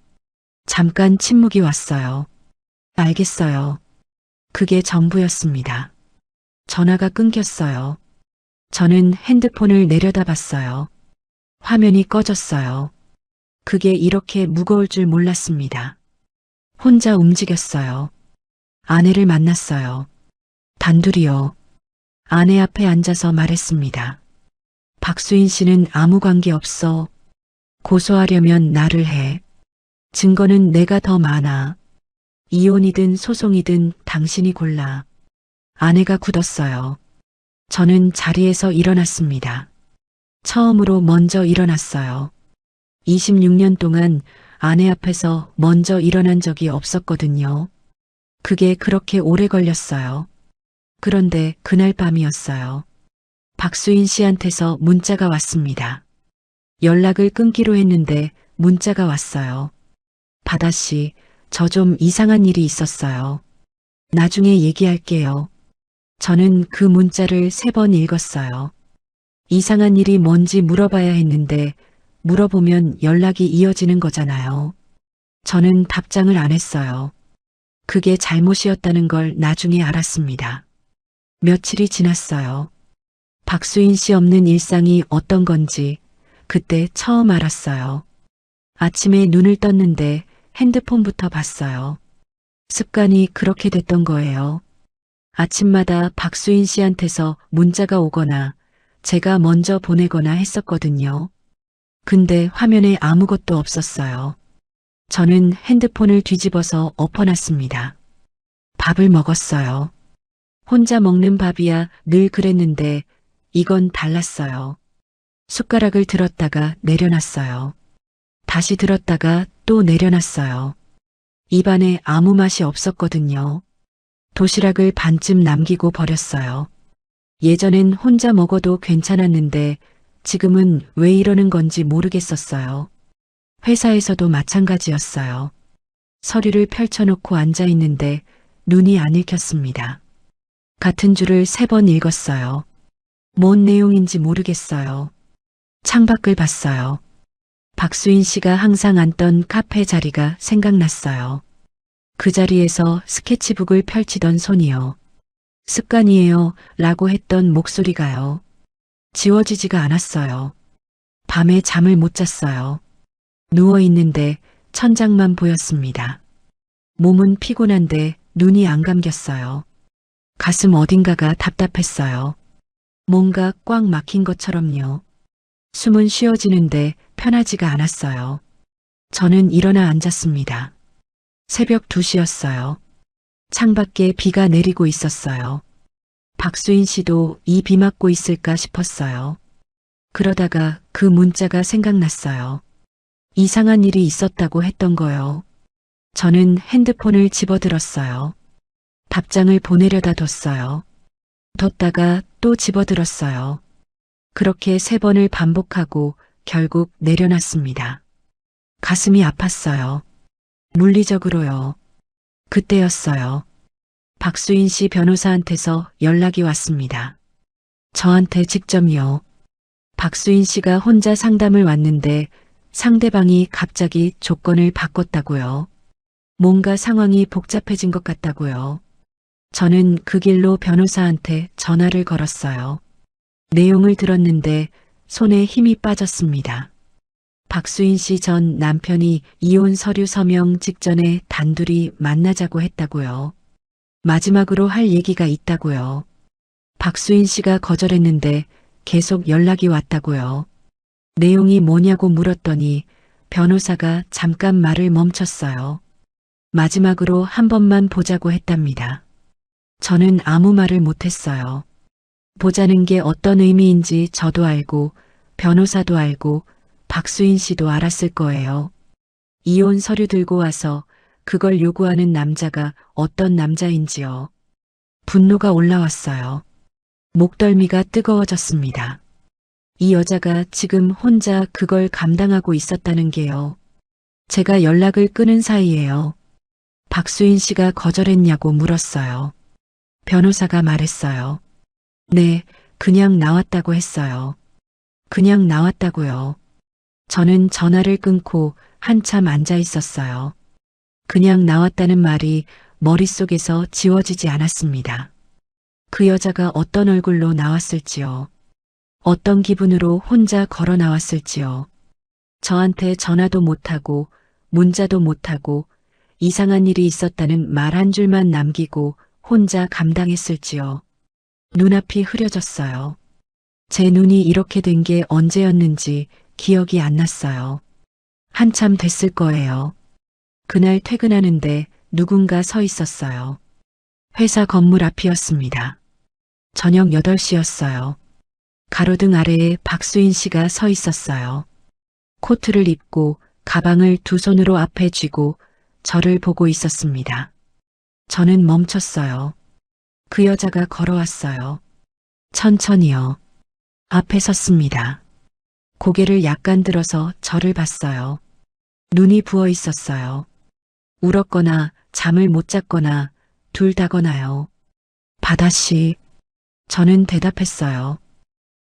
잠깐 침묵이 왔어요. 알겠어요. 그게 전부였습니다. 전화가 끊겼어요. 저는 핸드폰을 내려다봤어요. 화면이 꺼졌어요. 그게 이렇게 무거울 줄 몰랐습니다. 혼자 움직였어요. 아내를 만났어요. 단둘이요. 아내 앞에 앉아서 말했습니다. 박수인 씨는 아무 관계 없어. 고소하려면 나를 해. 증거는 내가 더 많아. 이혼이든 소송이든 당신이 골라. 아내가 굳었어요. 저는 자리에서 일어났습니다. 처음으로 먼저 일어났어요. 26년 동안 아내 앞에서 먼저 일어난 적이 없었거든요. 그게 그렇게 오래 걸렸어요. 그런데 그날 밤이었어요. 박수인 씨한테서 문자가 왔습니다. 연락을 끊기로 했는데 문자가 왔어요. 바다씨, 저 좀 이상한 일이 있었어요. 나중에 얘기할게요. 저는 그 문자를 3번 읽었어요. 이상한 일이 뭔지 물어봐야 했는데 물어보면 연락이 이어지는 거잖아요. 저는 답장을 안 했어요. 그게 잘못이었다는 걸 나중에 알았습니다. 며칠이 지났어요. 박수인 씨 없는 일상이 어떤 건지 그때 처음 알았어요. 아침에 눈을 떴는데 핸드폰부터 봤어요. 습관이 그렇게 됐던 거예요. 아침마다 박수인 씨한테서 문자가 오거나 제가 먼저 보내거나 했었거든요. 근데 화면에 아무것도 없었어요. 저는 핸드폰을 뒤집어서 엎어놨습니다. 밥을 먹었어요. 혼자 먹는 밥이야 늘 그랬는데 이건 달랐어요. 숟가락을 들었다가 내려놨어요. 다시 들었다가 또 내려놨어요. 입안에 아무 맛이 없었거든요. 도시락을 반쯤 남기고 버렸어요. 예전엔 혼자 먹어도 괜찮았는데 지금은 왜 이러는 건지 모르겠었어요. 회사에서도 마찬가지였어요. 서류를 펼쳐놓고 앉아 있는데 눈이 안 읽혔습니다. 같은 줄을 3번 읽었어요. 뭔 내용인지 모르겠어요. 창밖을 봤어요. 박수인 씨가 항상 앉던 카페 자리가 생각났어요. 그 자리에서 스케치북을 펼치던 손이요. 습관이에요. 라고 했던 목소리가요. 지워지지가 않았어요. 밤에 잠을 못 잤어요. 누워 있는데 천장만 보였습니다. 몸은 피곤한데 눈이 안 감겼어요. 가슴 어딘가가 답답했어요. 뭔가 꽉 막힌 것처럼요. 숨은 쉬어지는데 편하지가 않았어요. 저는 일어나 앉았습니다. 새벽 2시였어요. 창밖에 비가 내리고 있었어요. 박수인 씨도 이 비 맞고 있을까 싶었어요. 그러다가 그 문자가 생각났어요. 이상한 일이 있었다고 했던 거요. 저는 핸드폰을 집어들었어요. 답장을 보내려다 뒀어요. 뒀다가 또 집어들었어요. 그렇게 3번을 반복하고 결국 내려놨습니다. 가슴이 아팠어요. 물리적으로요. 그때였어요. 박수인 씨 변호사한테서 연락이 왔습니다. 저한테 직접이요. 박수인 씨가 혼자 상담을 왔는데 상대방이 갑자기 조건을 바꿨다고요. 뭔가 상황이 복잡해진 것 같다고요. 저는 그 길로 변호사한테 전화를 걸었어요. 내용을 들었는데 손에 힘이 빠졌습니다. 박수인 씨 전 남편이 이혼 서류 서명 직전에 단둘이 만나자고 했다고요. 마지막으로 할 얘기가 있다고요. 박수인 씨가 거절했는데 계속 연락이 왔다고요. 내용이 뭐냐고 물었더니 변호사가 잠깐 말을 멈췄어요. 마지막으로 한 번만 보자고 했답니다. 저는 아무 말을 못했어요. 보자는 게 어떤 의미인지 저도 알고 변호사도 알고 박수인 씨도 알았을 거예요. 이혼 서류 들고 와서 그걸 요구하는 남자가 어떤 남자인지요. 분노가 올라왔어요. 목덜미가 뜨거워졌습니다. 이 여자가 지금 혼자 그걸 감당하고 있었다는 게요. 제가 연락을 끊은 사이에요. 박수인 씨가 거절했냐고 물었어요. 변호사가 말했어요. 네, 그냥 나왔다고 했어요. 그냥 나왔다고요. 저는 전화를 끊고 한참 앉아 있었어요. 그냥 나왔다는 말이 머릿속에서 지워지지 않았습니다. 그 여자가 어떤 얼굴로 나왔을지요. 어떤 기분으로 혼자 걸어 나왔을지요. 저한테 전화도 못하고 문자도 못하고 이상한 일이 있었다는 말 한 줄만 남기고 혼자 감당했을지요. 눈앞이 흐려졌어요. 제 눈이 이렇게 된 게 언제였는지 기억이 안 났어요. 한참 됐을 거예요. 그날 퇴근하는데 누군가 서 있었어요. 회사 건물 앞이었습니다. 저녁 8시였어요. 가로등 아래에 박수인 씨가 서 있었어요. 코트를 입고 가방을 두 손으로 앞에 쥐고 저를 보고 있었습니다. 저는 멈췄어요. 그 여자가 걸어왔어요. 천천히요. 앞에 섰습니다. 고개를 약간 들어서 저를 봤어요. 눈이 부어 있었어요. 울었거나 잠을 못 잤거나 둘 다거나요. 바다씨. 저는 대답했어요.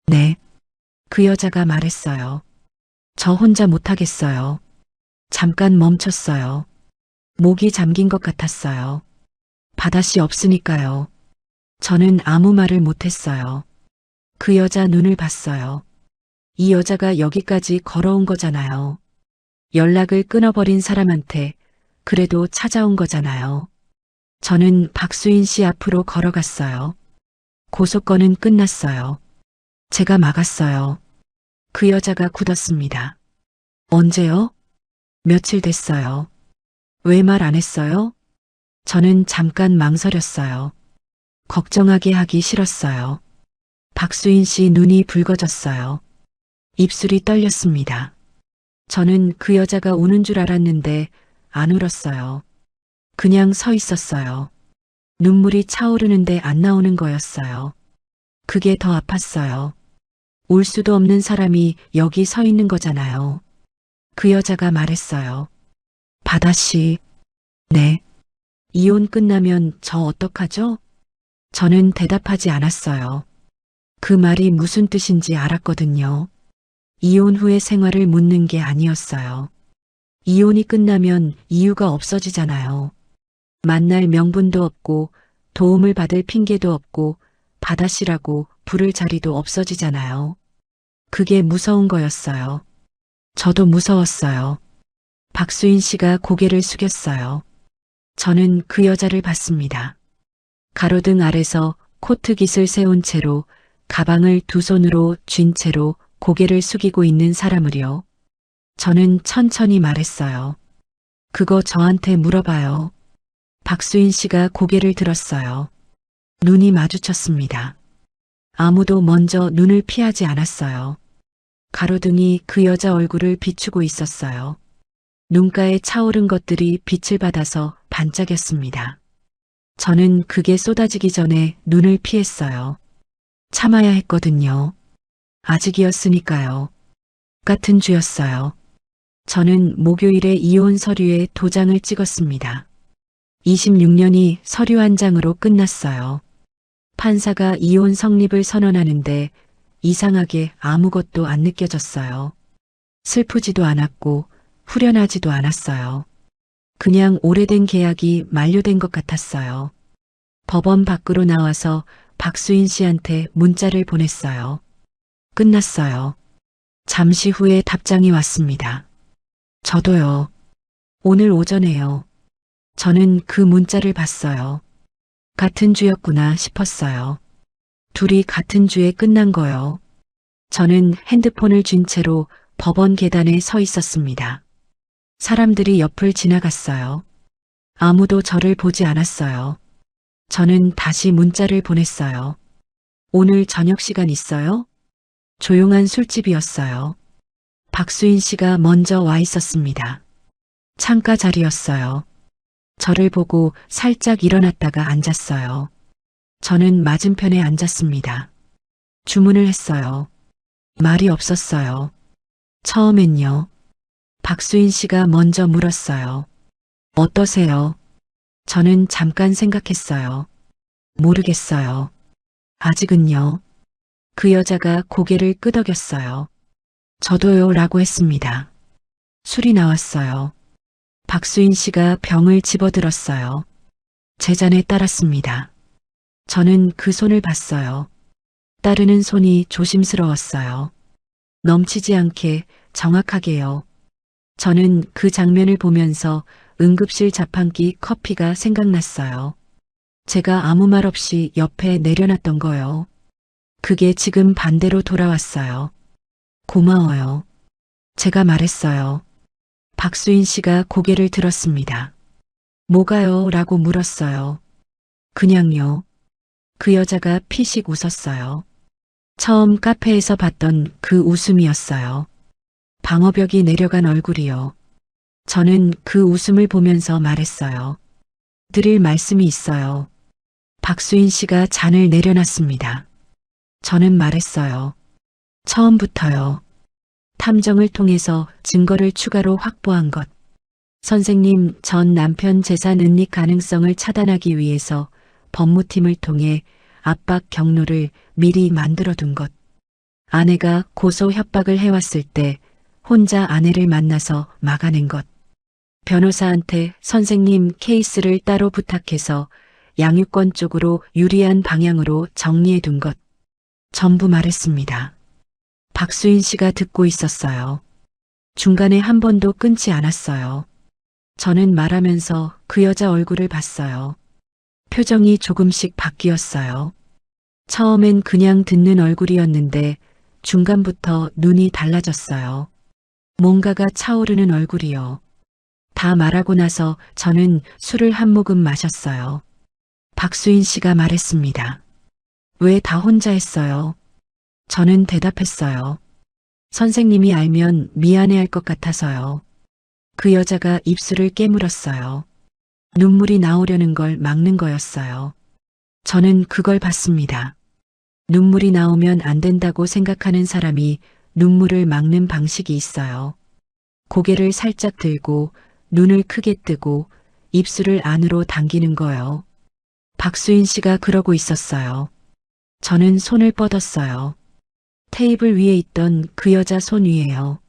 네. 그 여자가 말했어요. 저 혼자 못하겠어요. 잠깐 멈췄어요. 목이 잠긴 것 같았어요. 바다씨 없으니까요. 저는 아무 말을 못했어요. 그 여자 눈을 봤어요. 이 여자가 여기까지 걸어온 거잖아요. 연락을 끊어버린 사람한테 그래도 찾아온 거잖아요. 저는 박수인 씨 앞으로 걸어갔어요. 고소권은 끝났어요. 제가 막았어요. 그 여자가 굳었습니다. 언제요? 며칠 됐어요. 왜 말 안 했어요? 저는 잠깐 망설였어요. 걱정하게 하기 싫었어요. 박수인 씨 눈이 붉어졌어요. 입술이 떨렸습니다. 저는 그 여자가 우는 줄 알았는데 안 울었어요. 그냥 서 있었어요. 눈물이 차오르는데 안 나오는 거였어요. 그게 더 아팠어요. 울 수도 없는 사람이 여기 서 있는 거잖아요. 그 여자가 말했어요. 바다씨. 네. 이혼 끝나면 저 어떡하죠? 저는 대답하지 않았어요. 그 말이 무슨 뜻인지 알았거든요. 이혼 후의 생활을 묻는 게 아니었어요. 이혼이 끝나면 이유가 없어지잖아요. 만날 명분도 없고 도움을 받을 핑계도 없고 바다씨라고 부를 자리도 없어지잖아요. 그게 무서운 거였어요. 저도 무서웠어요. 박수인 씨가 고개를 숙였어요. 저는 그 여자를 봤습니다. 가로등 아래서 코트깃을 세운 채로 가방을 두 손으로 쥔 채로 고개를 숙이고 있는 사람을요. 저는 천천히 말했어요. 그거 저한테 물어봐요. 박수인 씨가 고개를 들었어요. 눈이 마주쳤습니다. 아무도 먼저 눈을 피하지 않았어요. 가로등이 그 여자 얼굴을 비추고 있었어요. 눈가에 차오른 것들이 빛을 받아서 반짝였습니다. 저는 그게 쏟아지기 전에 눈을 피했어요. 참아야 했거든요. 아직이었으니까요. 같은 주였어요. 저는 목요일에 이혼 서류에 도장을 찍었습니다. 26년이 서류 한 장으로 끝났어요. 판사가 이혼 성립을 선언하는데 이상하게 아무것도 안 느껴졌어요. 슬프지도 않았고 후련하지도 않았어요. 그냥 오래된 계약이 만료된 것 같았어요. 법원 밖으로 나와서 박수인 씨한테 문자를 보냈어요. 끝났어요. 잠시 후에 답장이 왔습니다. 저도요. 오늘 오전에요. 저는 그 문자를 봤어요. 같은 주였구나 싶었어요. 둘이 같은 주에 끝난 거요. 저는 핸드폰을 쥔 채로 법원 계단에 서 있었습니다. 사람들이 옆을 지나갔어요. 아무도 저를 보지 않았어요. 저는 다시 문자를 보냈어요. 오늘 저녁 시간 있어요? 조용한 술집이었어요. 박수인 씨가 먼저 와 있었습니다. 창가 자리였어요. 저를 보고 살짝 일어났다가 앉았어요. 저는 맞은편에 앉았습니다. 주문을 했어요. 말이 없었어요. 처음엔요. 박수인 씨가 먼저 물었어요. 어떠세요? 저는 잠깐 생각했어요. 모르겠어요. 아직은요. 그 여자가 고개를 끄덕였어요. 저도요 라고 했습니다. 술이 나왔어요. 박수인 씨가 병을 집어들었어요. 제 잔에 따랐습니다. 저는 그 손을 봤어요. 따르는 손이 조심스러웠어요. 넘치지 않게 정확하게요. 저는 그 장면을 보면서 응급실 자판기 커피가 생각났어요. 제가 아무 말 없이 옆에 내려놨던 거요. 그게 지금 반대로 돌아왔어요. 고마워요. 제가 말했어요. 박수인 씨가 고개를 들었습니다. 뭐가요? 라고 물었어요. 그냥요. 그 여자가 피식 웃었어요. 처음 카페에서 봤던 그 웃음이었어요. 방어벽이 내려간 얼굴이요. 저는 그 웃음을 보면서 말했어요. 드릴 말씀이 있어요. 박수인 씨가 잔을 내려놨습니다. 저는 말했어요. 처음부터요. 탐정을 통해서 증거를 추가로 확보한 것. 선생님, 전 남편 재산 은닉 가능성을 차단하기 위해서 법무팀을 통해 압박 경로를 미리 만들어둔 것. 아내가 고소 협박을 해왔을 때 혼자 아내를 만나서 막아낸 것. 변호사한테 선생님 케이스를 따로 부탁해서 양육권 쪽으로 유리한 방향으로 정리해둔 것. 전부 말했습니다. 박수인 씨가 듣고 있었어요. 중간에 한 번도 끊지 않았어요. 저는 말하면서 그 여자 얼굴을 봤어요. 표정이 조금씩 바뀌었어요. 처음엔 그냥 듣는 얼굴이었는데 중간부터 눈이 달라졌어요. 뭔가가 차오르는 얼굴이요. 다 말하고 나서 저는 술을 한 모금 마셨어요. 박수인 씨가 말했습니다. 왜 다 혼자 했어요? 저는 대답했어요. 선생님이 알면 미안해할 것 같아서요. 그 여자가 입술을 깨물었어요. 눈물이 나오려는 걸 막는 거였어요. 저는 그걸 봤습니다. 눈물이 나오면 안 된다고 생각하는 사람이 눈물을 막는 방식이 있어요. 고개를 살짝 들고 눈을 크게 뜨고 입술을 안으로 당기는 거요. 박수인 씨가 그러고 있었어요. 저는 손을 뻗었어요. 테이블 위에 있던 그 여자 손 위에요.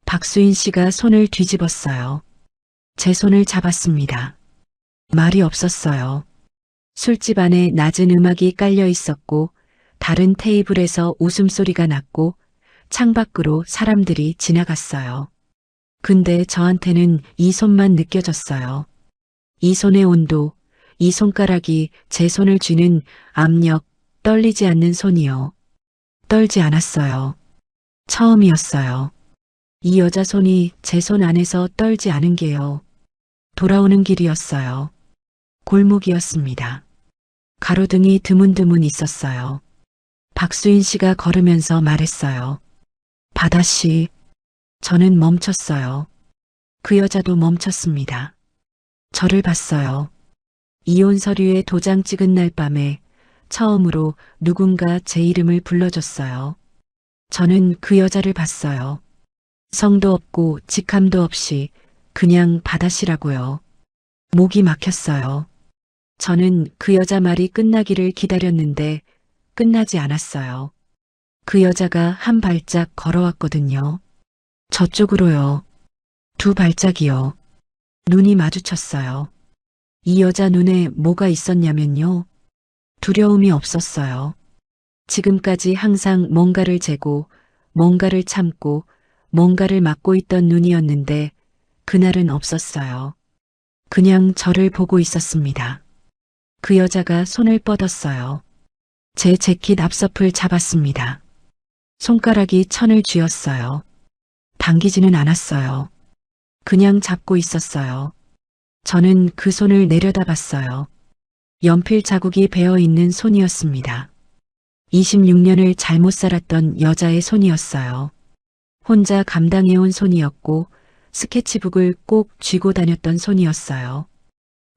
박수인 씨가 손을 뒤집었어요. 제 손을 잡았습니다. 말이 없었어요. 술집 안에 낮은 음악이 깔려 있었고 다른 테이블에서 웃음소리가 났고 창밖으로 사람들이 지나갔어요. 근데 저한테는 이 손만 느껴졌어요. 이 손의 온도, 이 손가락이 제 손을 쥐는 압력, 떨리지 않는 손이요. 떨지 않았어요. 처음이었어요. 이 여자 손이 제 손 안에서 떨지 않은 게요. 돌아오는 길이었어요. 골목이었습니다. 가로등이 드문드문 있었어요. 박수인 씨가 걸으면서 말했어요. 바다 씨. 저는 멈췄어요. 그 여자도 멈췄습니다. 저를 봤어요. 이혼 서류에 도장 찍은 날 밤에 처음으로 누군가 제 이름을 불러줬어요. 저는 그 여자를 봤어요. 성도 없고 직함도 없이 그냥 바다씨라고요. 목이 막혔어요. 저는 그 여자 말이 끝나기를 기다렸는데 끝나지 않았어요. 그 여자가 한 발짝 걸어왔거든요. 저쪽으로요. 두 발짝이요. 눈이 마주쳤어요. 이 여자 눈에 뭐가 있었냐면요. 두려움이 없었어요. 지금까지 항상 뭔가를 재고, 뭔가를 참고, 뭔가를 막고 있던 눈이었는데 그날은 없었어요. 그냥 저를 보고 있었습니다. 그 여자가 손을 뻗었어요. 제 재킷 앞서풀 잡았습니다. 손가락이 천을 쥐었어요. 당기지는 않았어요. 그냥 잡고 있었어요. 저는 그 손을 내려다봤어요. 연필 자국이 배어 있는 손이었습니다. 26년을 잘못 살았던 여자의 손이었어요. 혼자 감당해온 손이었고 스케치북을 꼭 쥐고 다녔던 손이었어요.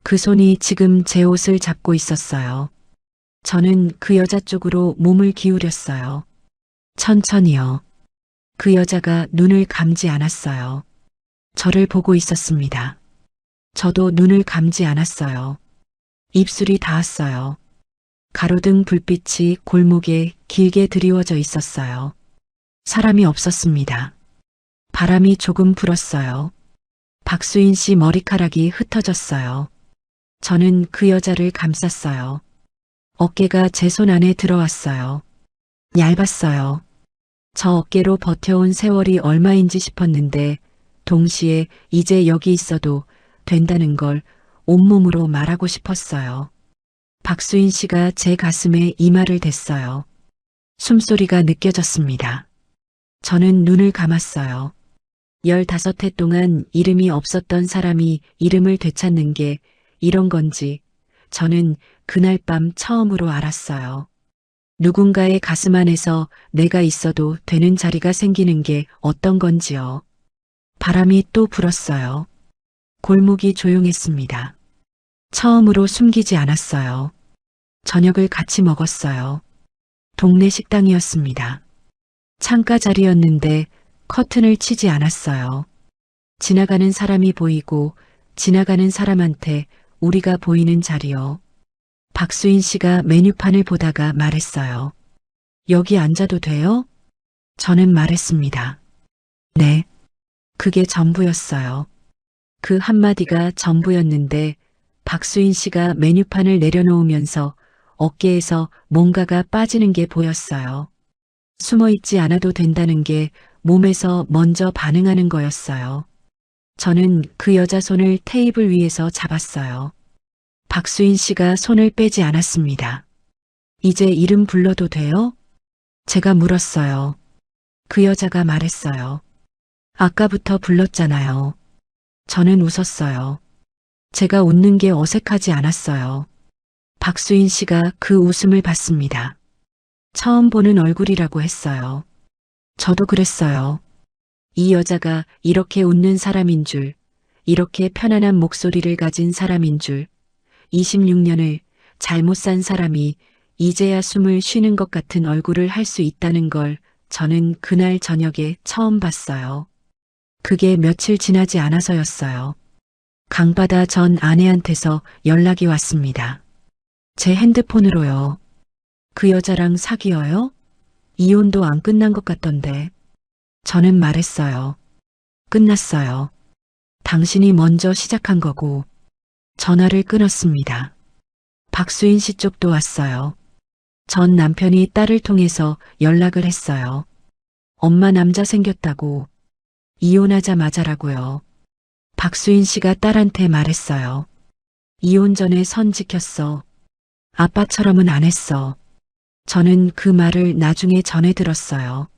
그 손이 지금 제 옷을 잡고 있었어요. 저는 그 여자 쪽으로 몸을 기울였어요. 천천히요. 그 여자가 눈을 감지 않았어요. 저를 보고 있었습니다. 저도 눈을 감지 않았어요. 입술이 닿았어요. 가로등 불빛이 골목에 길게 드리워져 있었어요. 사람이 없었습니다. 바람이 조금 불었어요. 박수인 씨 머리카락이 흩어졌어요. 저는 그 여자를 감쌌어요. 어깨가 제 손 안에 들어왔어요. 얇았어요. 저 어깨로 버텨온 세월이 얼마인지 싶었는데 동시에 이제 여기 있어도 된다는 걸 온몸으로 말하고 싶었어요. 박수인 씨가 제 가슴에 이마를 댔어요. 숨소리가 느껴졌습니다. 저는 눈을 감았어요. 15해 동안 이름이 없었던 사람이 이름을 되찾는 게 이런 건지 저는 그날 밤 처음으로 알았어요. 누군가의 가슴 안에서 내가 있어도 되는 자리가 생기는 게 어떤 건지요. 바람이 또 불었어요. 골목이 조용했습니다. 처음으로 숨기지 않았어요. 저녁을 같이 먹었어요. 동네 식당이었습니다. 창가 자리였는데 커튼을 치지 않았어요. 지나가는 사람이 보이고 지나가는 사람한테 우리가 보이는 자리요. 박수인 씨가 메뉴판을 보다가 말했어요. 여기 앉아도 돼요? 저는 말했습니다. 네. 그게 전부였어요. 그 한마디가 전부였는데 박수인 씨가 메뉴판을 내려놓으면서 어깨에서 뭔가가 빠지는 게 보였어요. 숨어있지 않아도 된다는 게 몸에서 먼저 반응하는 거였어요. 저는 그 여자 손을 테이블 위에서 잡았어요. 박수인 씨가 손을 빼지 않았습니다. 이제 이름 불러도 돼요? 제가 물었어요. 그 여자가 말했어요. 아까부터 불렀잖아요. 저는 웃었어요. 제가 웃는 게 어색하지 않았어요. 박수인 씨가 그 웃음을 봤습니다. 처음 보는 얼굴이라고 했어요. 저도 그랬어요. 이 여자가 이렇게 웃는 사람인 줄, 이렇게 편안한 목소리를 가진 사람인 줄, 26년을 잘못 산 사람이 이제야 숨을 쉬는 것 같은 얼굴을 할 수 있다는 걸 저는 그날 저녁에 처음 봤어요. 그게 며칠 지나지 않아서였어요. 강바다 전 아내한테서 연락이 왔습니다. 제 핸드폰으로요. 그 여자랑 사귀어요? 이혼도 안 끝난 것 같던데. 저는 말했어요. 끝났어요. 당신이 먼저 시작한 거고. 전화를 끊었습니다. 박수인 씨 쪽도 왔어요. 전 남편이 딸을 통해서 연락을 했어요. 엄마 남자 생겼다고. 이혼하자마자라고요. 박수인 씨가 딸한테 말했어요. 이혼 전에 선 지켰어. 아빠처럼은 안 했어. 저는 그 말을 나중에 전해 들었어요.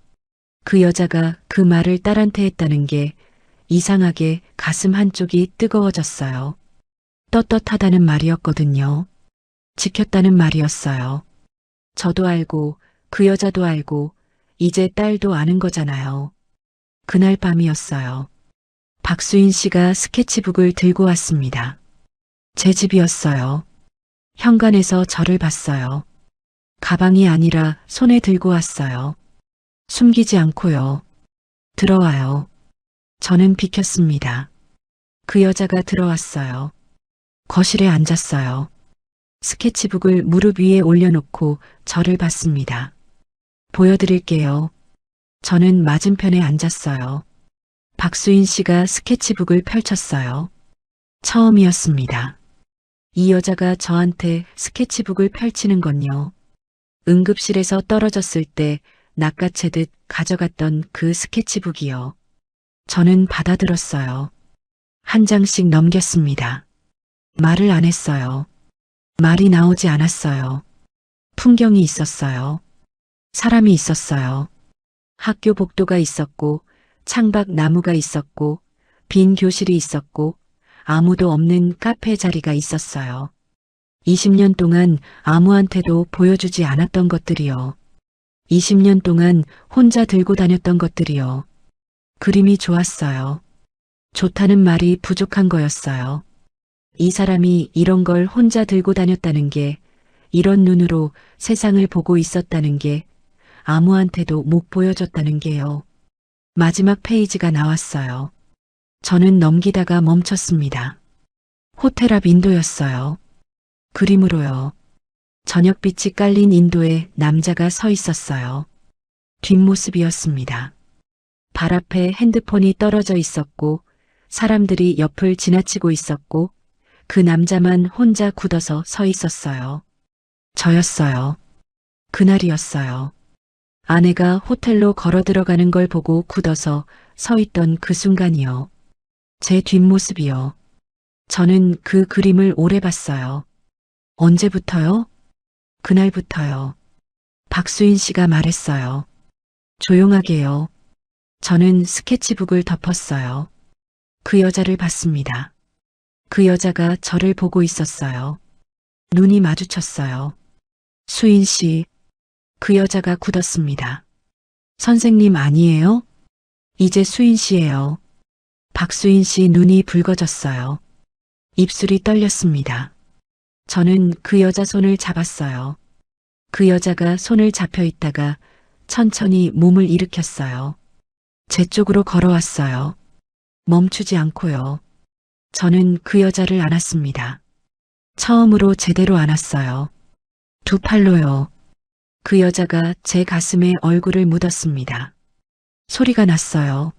그 여자가 그 말을 딸한테 했다는 게 이상하게 가슴 한쪽이 뜨거워졌어요. 떳떳하다는 말이었거든요. 지켰다는 말이었어요. 저도 알고 그 여자도 알고 이제 딸도 아는 거잖아요. 그날 밤이었어요. 박수인 씨가 스케치북을 들고 왔습니다. 제 집이었어요. 현관에서 저를 봤어요. 가방이 아니라 손에 들고 왔어요. 숨기지 않고요. 들어와요. 저는 비켰습니다. 그 여자가 들어왔어요. 거실에 앉았어요. 스케치북을 무릎 위에 올려놓고 저를 봤습니다. 보여드릴게요. 저는 맞은편에 앉았어요. 박수인 씨가 스케치북을 펼쳤어요. 처음이었습니다. 이 여자가 저한테 스케치북을 펼치는 건요. 응급실에서 떨어졌을 때 낚아채듯 가져갔던 그 스케치북이요. 저는 받아들었어요. 한 장씩 넘겼습니다. 말을 안 했어요. 말이 나오지 않았어요. 풍경이 있었어요. 사람이 있었어요. 학교 복도가 있었고, 창밖 나무가 있었고, 빈 교실이 있었고, 아무도 없는 카페 자리가 있었어요. 20년 동안 아무한테도 보여주지 않았던 것들이요. 20년 동안 혼자 들고 다녔던 것들이요. 그림이 좋았어요. 좋다는 말이 부족한 거였어요. 이 사람이 이런 걸 혼자 들고 다녔다는 게, 이런 눈으로 세상을 보고 있었다는 게, 아무한테도 못 보여줬다는 게요. 마지막 페이지가 나왔어요. 저는 넘기다가 멈췄습니다. 호텔 앞 인도였어요. 그림으로요. 저녁빛이 깔린 인도에 남자가 서 있었어요. 뒷모습이었습니다. 발 앞에 핸드폰이 떨어져 있었고, 사람들이 옆을 지나치고 있었고, 그 남자만 혼자 굳어서 서 있었어요. 저였어요. 그날이었어요. 아내가 호텔로 걸어 들어가는 걸 보고 굳어서 서 있던 그 순간이요. 제 뒷모습이요. 저는 그 그림을 오래 봤어요. 언제부터요? 그날부터요. 박수인 씨가 말했어요. 조용하게요. 저는 스케치북을 덮었어요. 그 여자를 봤습니다. 그 여자가 저를 보고 있었어요. 눈이 마주쳤어요. 수인 씨, 그 여자가 굳었습니다. 선생님 아니에요? 이제 수인 씨예요. 박수인 씨 눈이 붉어졌어요. 입술이 떨렸습니다. 저는 그 여자 손을 잡았어요. 그 여자가 손을 잡혀 있다가 천천히 몸을 일으켰어요. 제 쪽으로 걸어왔어요. 멈추지 않고요. 저는 그 여자를 안았습니다. 처음으로 제대로 안았어요. 두 팔로요. 그 여자가 제 가슴에 얼굴을 묻었습니다. 소리가 났어요.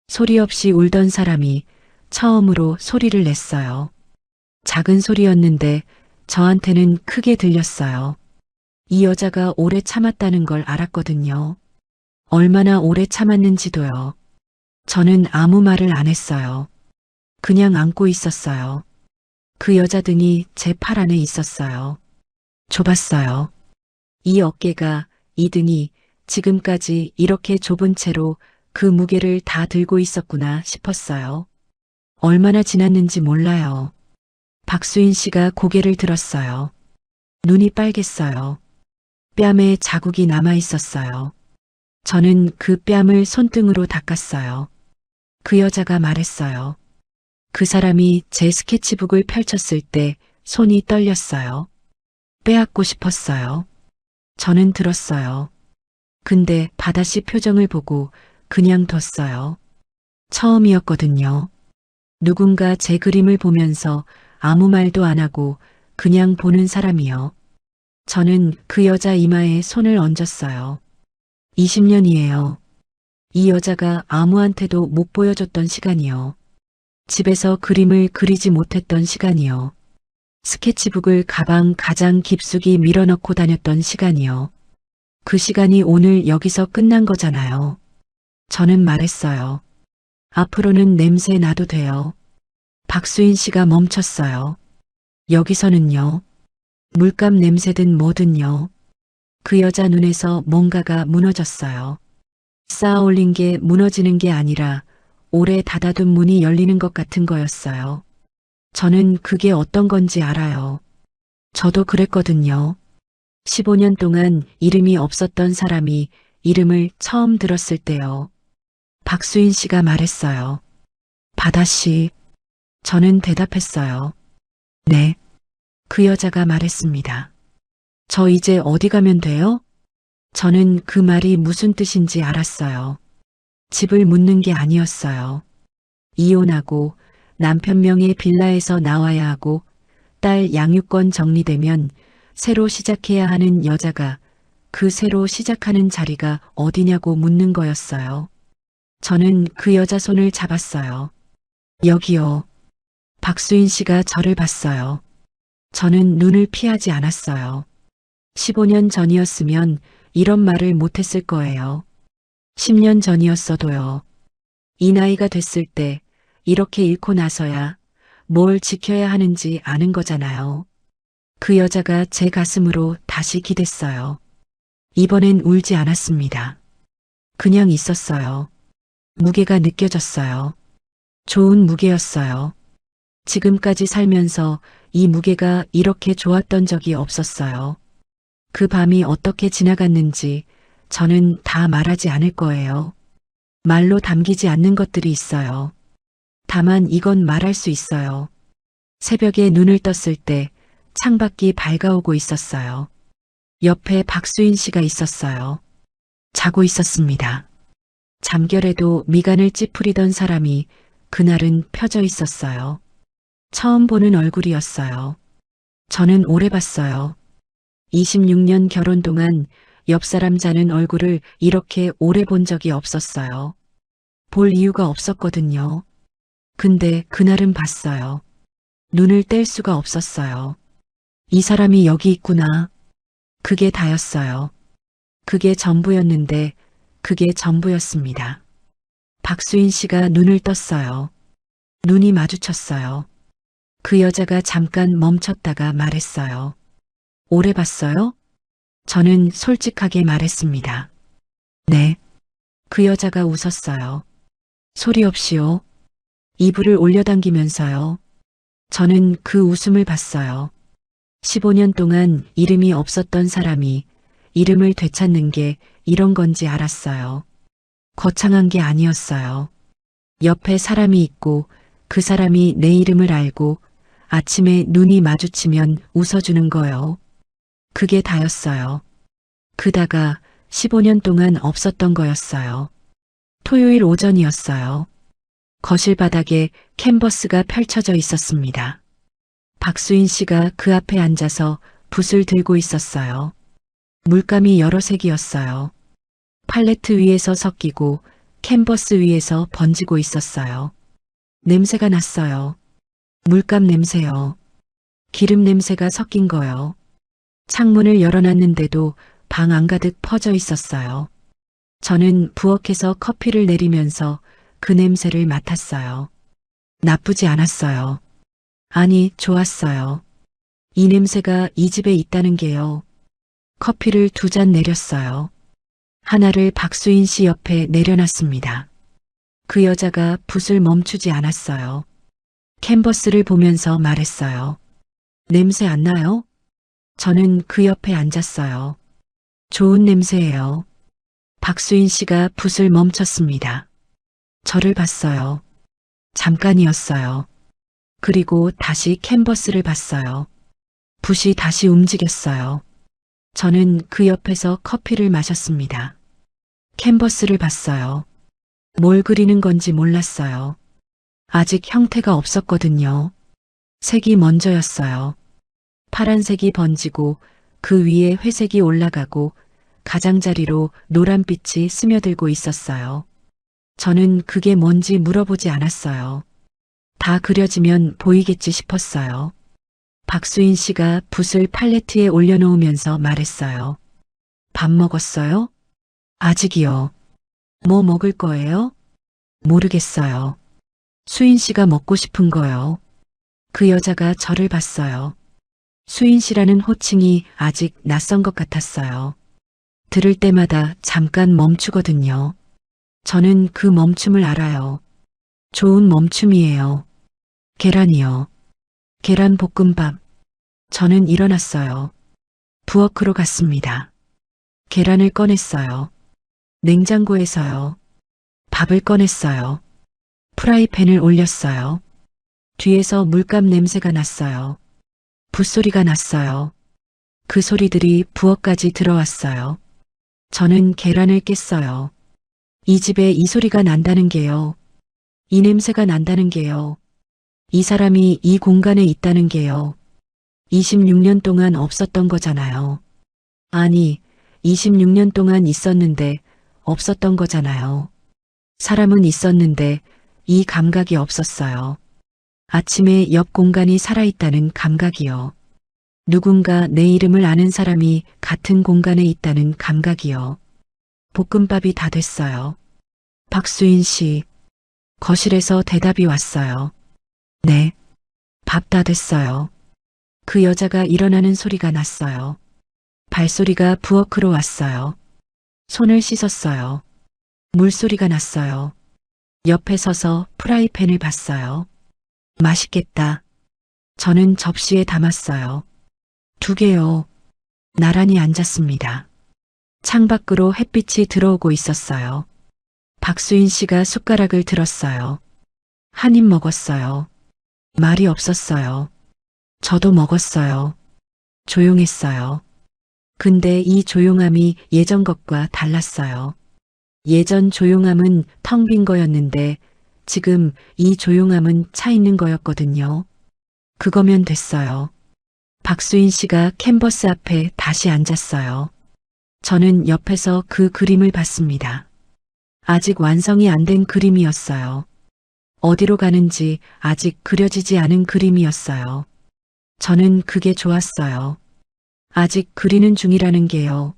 소리 없이 울던 사람이 처음으로 소리를 냈어요. 작은 소리였는데 저한테는 크게 들렸어요. 이 여자가 오래 참았다는 걸 알았거든요. 얼마나 오래 참았는지도요. 저는 아무 말을 안 했어요. 그냥 안고 있었어요. 그 여자 등이 제 팔 안에 있었어요. 좁았어요. 이 어깨가, 이 등이 지금까지 이렇게 좁은 채로 그 무게를 다 들고 있었구나 싶었어요. 얼마나 지났는지 몰라요. 박수인 씨가 고개를 들었어요. 눈이 빨갰어요. 뺨에 자국이 남아 있었어요. 저는 그 뺨을 손등으로 닦았어요. 그 여자가 말했어요. 그 사람이 제 스케치북을 펼쳤을 때 손이 떨렸어요. 빼앗고 싶었어요. 저는 들었어요. 근데 바다씨 표정을 보고 그냥 뒀어요. 처음이었거든요. 누군가 제 그림을 보면서 아무 말도 안 하고 그냥 보는 사람이요. 저는 그 여자 이마에 손을 얹었어요. 20년이에요. 이 여자가 아무한테도 못 보여줬던 시간이요. 집에서 그림을 그리지 못했던 시간이요. 스케치북을 가방 가장 깊숙이 밀어넣고 다녔던 시간이요. 그 시간이 오늘 여기서 끝난 거잖아요. 저는 말했어요. 앞으로는 냄새 나도 돼요. 박수인 씨가 멈췄어요. 여기서는요. 물감 냄새든 뭐든요. 그 여자 눈에서 뭔가가 무너졌어요. 쌓아 올린 게 무너지는 게 아니라 오래 닫아둔 문이 열리는 것 같은 거였어요. 저는 그게 어떤 건지 알아요. 저도 그랬거든요. 15년 동안 이름이 없었던 사람이 이름을 처음 들었을 때요. 박수인 씨가 말했어요. 바다 씨. 저는 대답했어요. 네. 그 여자가 말했습니다. 저 이제 어디 가면 돼요? 저는 그 말이 무슨 뜻인지 알았어요. 집을 묻는 게 아니었어요. 이혼하고 남편 명의 빌라에서 나와야 하고 딸 양육권 정리되면 새로 시작해야 하는 여자가 그 새로 시작하는 자리가 어디냐고 묻는 거였어요. 저는 그 여자 손을 잡았어요. 여기요. 박수인 씨가 저를 봤어요. 저는 눈을 피하지 않았어요. 15년 전이었으면 이런 말을 못했을 거예요. 10년 전이었어도요. 이 나이가 됐을 때 이렇게 잃고 나서야 뭘 지켜야 하는지 아는 거잖아요. 그 여자가 제 가슴으로 다시 기댔어요. 이번엔 울지 않았습니다. 그냥 있었어요. 무게가 느껴졌어요. 좋은 무게였어요. 지금까지 살면서 이 무게가 이렇게 좋았던 적이 없었어요. 그 밤이 어떻게 지나갔는지 저는 다 말하지 않을 거예요. 말로 담기지 않는 것들이 있어요. 다만 이건 말할 수 있어요. 새벽에 눈을 떴을 때 창밖이 밝아오고 있었어요. 옆에 박수인 씨가 있었어요. 자고 있었습니다. 잠결에도 미간을 찌푸리던 사람이 그날은 펴져 있었어요. 처음 보는 얼굴이었어요. 저는 오래 봤어요. 26년 결혼 동안 옆 사람 자는 얼굴을 이렇게 오래 본 적이 없었어요. 볼 이유가 없었거든요. 근데 그날은 봤어요. 눈을 뗄 수가 없었어요. 이 사람이 여기 있구나. 그게 다였어요. 그게 전부였는데 그게 전부였습니다. 박수인 씨가 눈을 떴어요. 눈이 마주쳤어요. 그 여자가 잠깐 멈췄다가 말했어요. 오래 봤어요? 저는 솔직하게 말했습니다. 네. 그 여자가 웃었어요. 소리 없이요. 이불을 올려당기면서요. 저는 그 웃음을 봤어요. 15년 동안 이름이 없었던 사람이 이름을 되찾는 게 이런 건지 알았어요. 거창한 게 아니었어요. 옆에 사람이 있고 그 사람이 내 이름을 알고 아침에 눈이 마주치면 웃어주는 거요. 그게 다였어요. 그다가 15년 동안 없었던 거였어요. 토요일 오전이었어요. 거실 바닥에 캔버스가 펼쳐져 있었습니다. 박수인 씨가 그 앞에 앉아서 붓을 들고 있었어요. 물감이 여러 색이었어요. 팔레트 위에서 섞이고 캔버스 위에서 번지고 있었어요. 냄새가 났어요. 물감 냄새요. 기름 냄새가 섞인 거요. 창문을 열어놨는데도 방 안가득 퍼져 있었어요. 저는 부엌에서 커피를 내리면서 그 냄새를 맡았어요. 나쁘지 않았어요. 아니, 좋았어요. 이 냄새가 이 집에 있다는 게요. 커피를 2잔 내렸어요. 하나를 박수인 씨 옆에 내려놨습니다. 그 여자가 붓을 멈추지 않았어요. 캔버스를 보면서 말했어요. 냄새 안 나요? 저는 그 옆에 앉았어요. 좋은 냄새예요. 박수인 씨가 붓을 멈췄습니다. 저를 봤어요. 잠깐이었어요. 그리고 다시 캔버스를 봤어요. 붓이 다시 움직였어요. 저는 그 옆에서 커피를 마셨습니다. 캔버스를 봤어요. 뭘 그리는 건지 몰랐어요. 아직 형태가 없었거든요. 색이 먼저였어요. 파란색이 번지고 그 위에 회색이 올라가고 가장자리로 노란빛이 스며들고 있었어요. 저는 그게 뭔지 물어보지 않았어요. 다 그려지면 보이겠지 싶었어요. 박수인 씨가 붓을 팔레트에 올려놓으면서 말했어요. 밥 먹었어요? 아직이요. 뭐 먹을 거예요? 모르겠어요. 수인 씨가 먹고 싶은 거요. 그 여자가 저를 봤어요. 수인 씨라는 호칭이 아직 낯선 것 같았어요. 들을 때마다 잠깐 멈추거든요. 저는 그 멈춤을 알아요. 좋은 멈춤이에요. 계란이요. 계란 볶음밥. 저는 일어났어요. 부엌으로 갔습니다. 계란을 꺼냈어요. 냉장고에서요. 밥을 꺼냈어요. 프라이팬을 올렸어요. 뒤에서 물감 냄새가 났어요. 붓소리가 났어요. 그 소리들이 부엌까지 들어왔어요. 저는 계란을 깼어요. 이 집에 이 소리가 난다는 게요. 이 냄새가 난다는 게요. 이 사람이 이 공간에 있다는 게요. 26년 동안 없었던 거잖아요. 아니, 26년 동안 있었는데 없었던 거잖아요. 사람은 있었는데 이 감각이 없었어요. 아침에 옆 공간이 살아있다는 감각이요. 누군가 내 이름을 아는 사람이 같은 공간에 있다는 감각이요. 볶음밥이 다 됐어요. 박수인 씨. 거실에서 대답이 왔어요. 네. 밥 다 됐어요. 그 여자가 일어나는 소리가 났어요. 발소리가 부엌으로 왔어요. 손을 씻었어요. 물소리가 났어요. 옆에 서서 프라이팬을 봤어요. 맛있겠다. 저는 접시에 담았어요. 2개요. 나란히 앉았습니다. 창밖으로 햇빛이 들어오고 있었어요. 박수인 씨가 숟가락을 들었어요. 한 입 먹었어요. 말이 없었어요. 저도 먹었어요. 조용했어요. 근데 이 조용함이 예전 것과 달랐어요. 예전 조용함은 텅 빈 거였는데 지금 이 조용함은 차 있는 거였거든요. 그거면 됐어요. 박수인 씨가 캔버스 앞에 다시 앉았어요. 저는 옆에서 그 그림을 봤습니다. 아직 완성이 안 된 그림이었어요. 어디로 가는지 아직 그려지지 않은 그림이었어요. 저는 그게 좋았어요. 아직 그리는 중이라는 게요.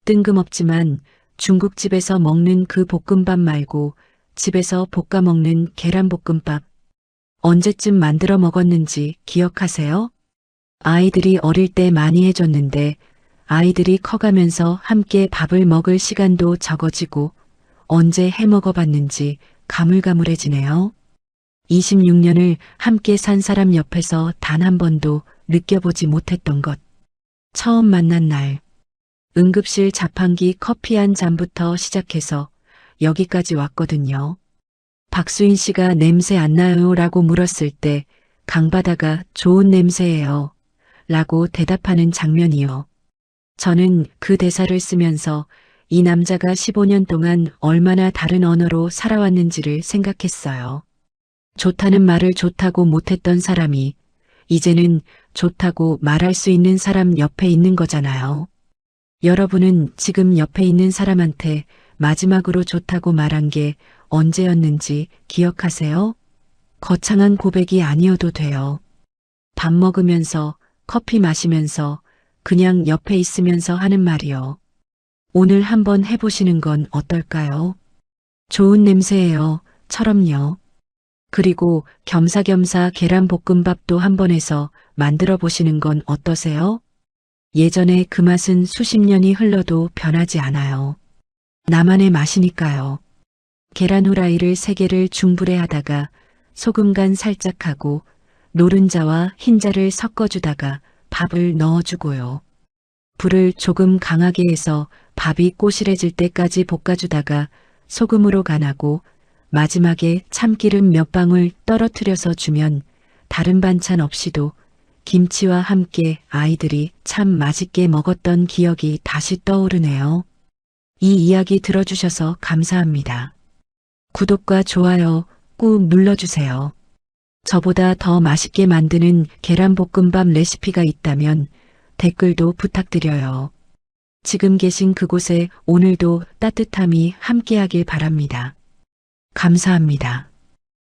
뜬금없지만 중국집에서 먹는 그 볶음밥 말고 집에서 볶아 먹는 계란볶음밥. 언제쯤 만들어 먹었는지 기억하세요? 아이들이 어릴 때 많이 해줬는데 아이들이 커가면서 함께 밥을 먹을 시간도 적어지고 언제 해 먹어봤는지 가물가물해지네요. 26년을 함께 산 사람 옆에서 단 한 번도 느껴보지 못했던 것. 처음 만난 날, 응급실 자판기 커피 한 잔부터 시작해서 여기까지 왔거든요. 박수인 씨가 냄새 안 나요? 라고 물었을 때 강바다가 좋은 냄새예요. 라고 대답하는 장면이요. 저는 그 대사를 쓰면서 이 남자가 15년 동안 얼마나 다른 언어로 살아왔는지를 생각했어요. 좋다는 말을 좋다고 못했던 사람이 이제는 좋다고 말할 수 있는 사람 옆에 있는 거잖아요. 여러분은 지금 옆에 있는 사람한테 마지막으로 좋다고 말한 게 언제였는지 기억하세요? 거창한 고백이 아니어도 돼요. 밥 먹으면서, 커피 마시면서, 그냥 옆에 있으면서 하는 말이요. 오늘 한번 해보시는 건 어떨까요? 좋은 냄새예요. 처럼요. 그리고 겸사겸사 계란볶음밥도 한번 해서 만들어 보시는 건 어떠세요? 예전에 그 맛은 수십 년이 흘러도 변하지 않아요. 나만의 맛이니까요. 계란 후라이를 3개를 중불에 하다가 소금 간 살짝 하고 노른자와 흰자를 섞어주다가 밥을 넣어주고요. 불을 조금 강하게 해서 밥이 꼬실해질 때까지 볶아주다가 소금으로 간하고 마지막에 참기름 몇 방울 떨어뜨려서 주면 다른 반찬 없이도 김치와 함께 아이들이 참 맛있게 먹었던 기억이 다시 떠오르네요. 이 이야기 들어주셔서 감사합니다. 구독과 좋아요 꾹 눌러주세요. 저보다 더 맛있게 만드는 계란볶음밥 레시피가 있다면 댓글도 부탁드려요. 지금 계신 그곳에 오늘도 따뜻함이 함께하길 바랍니다. 감사합니다.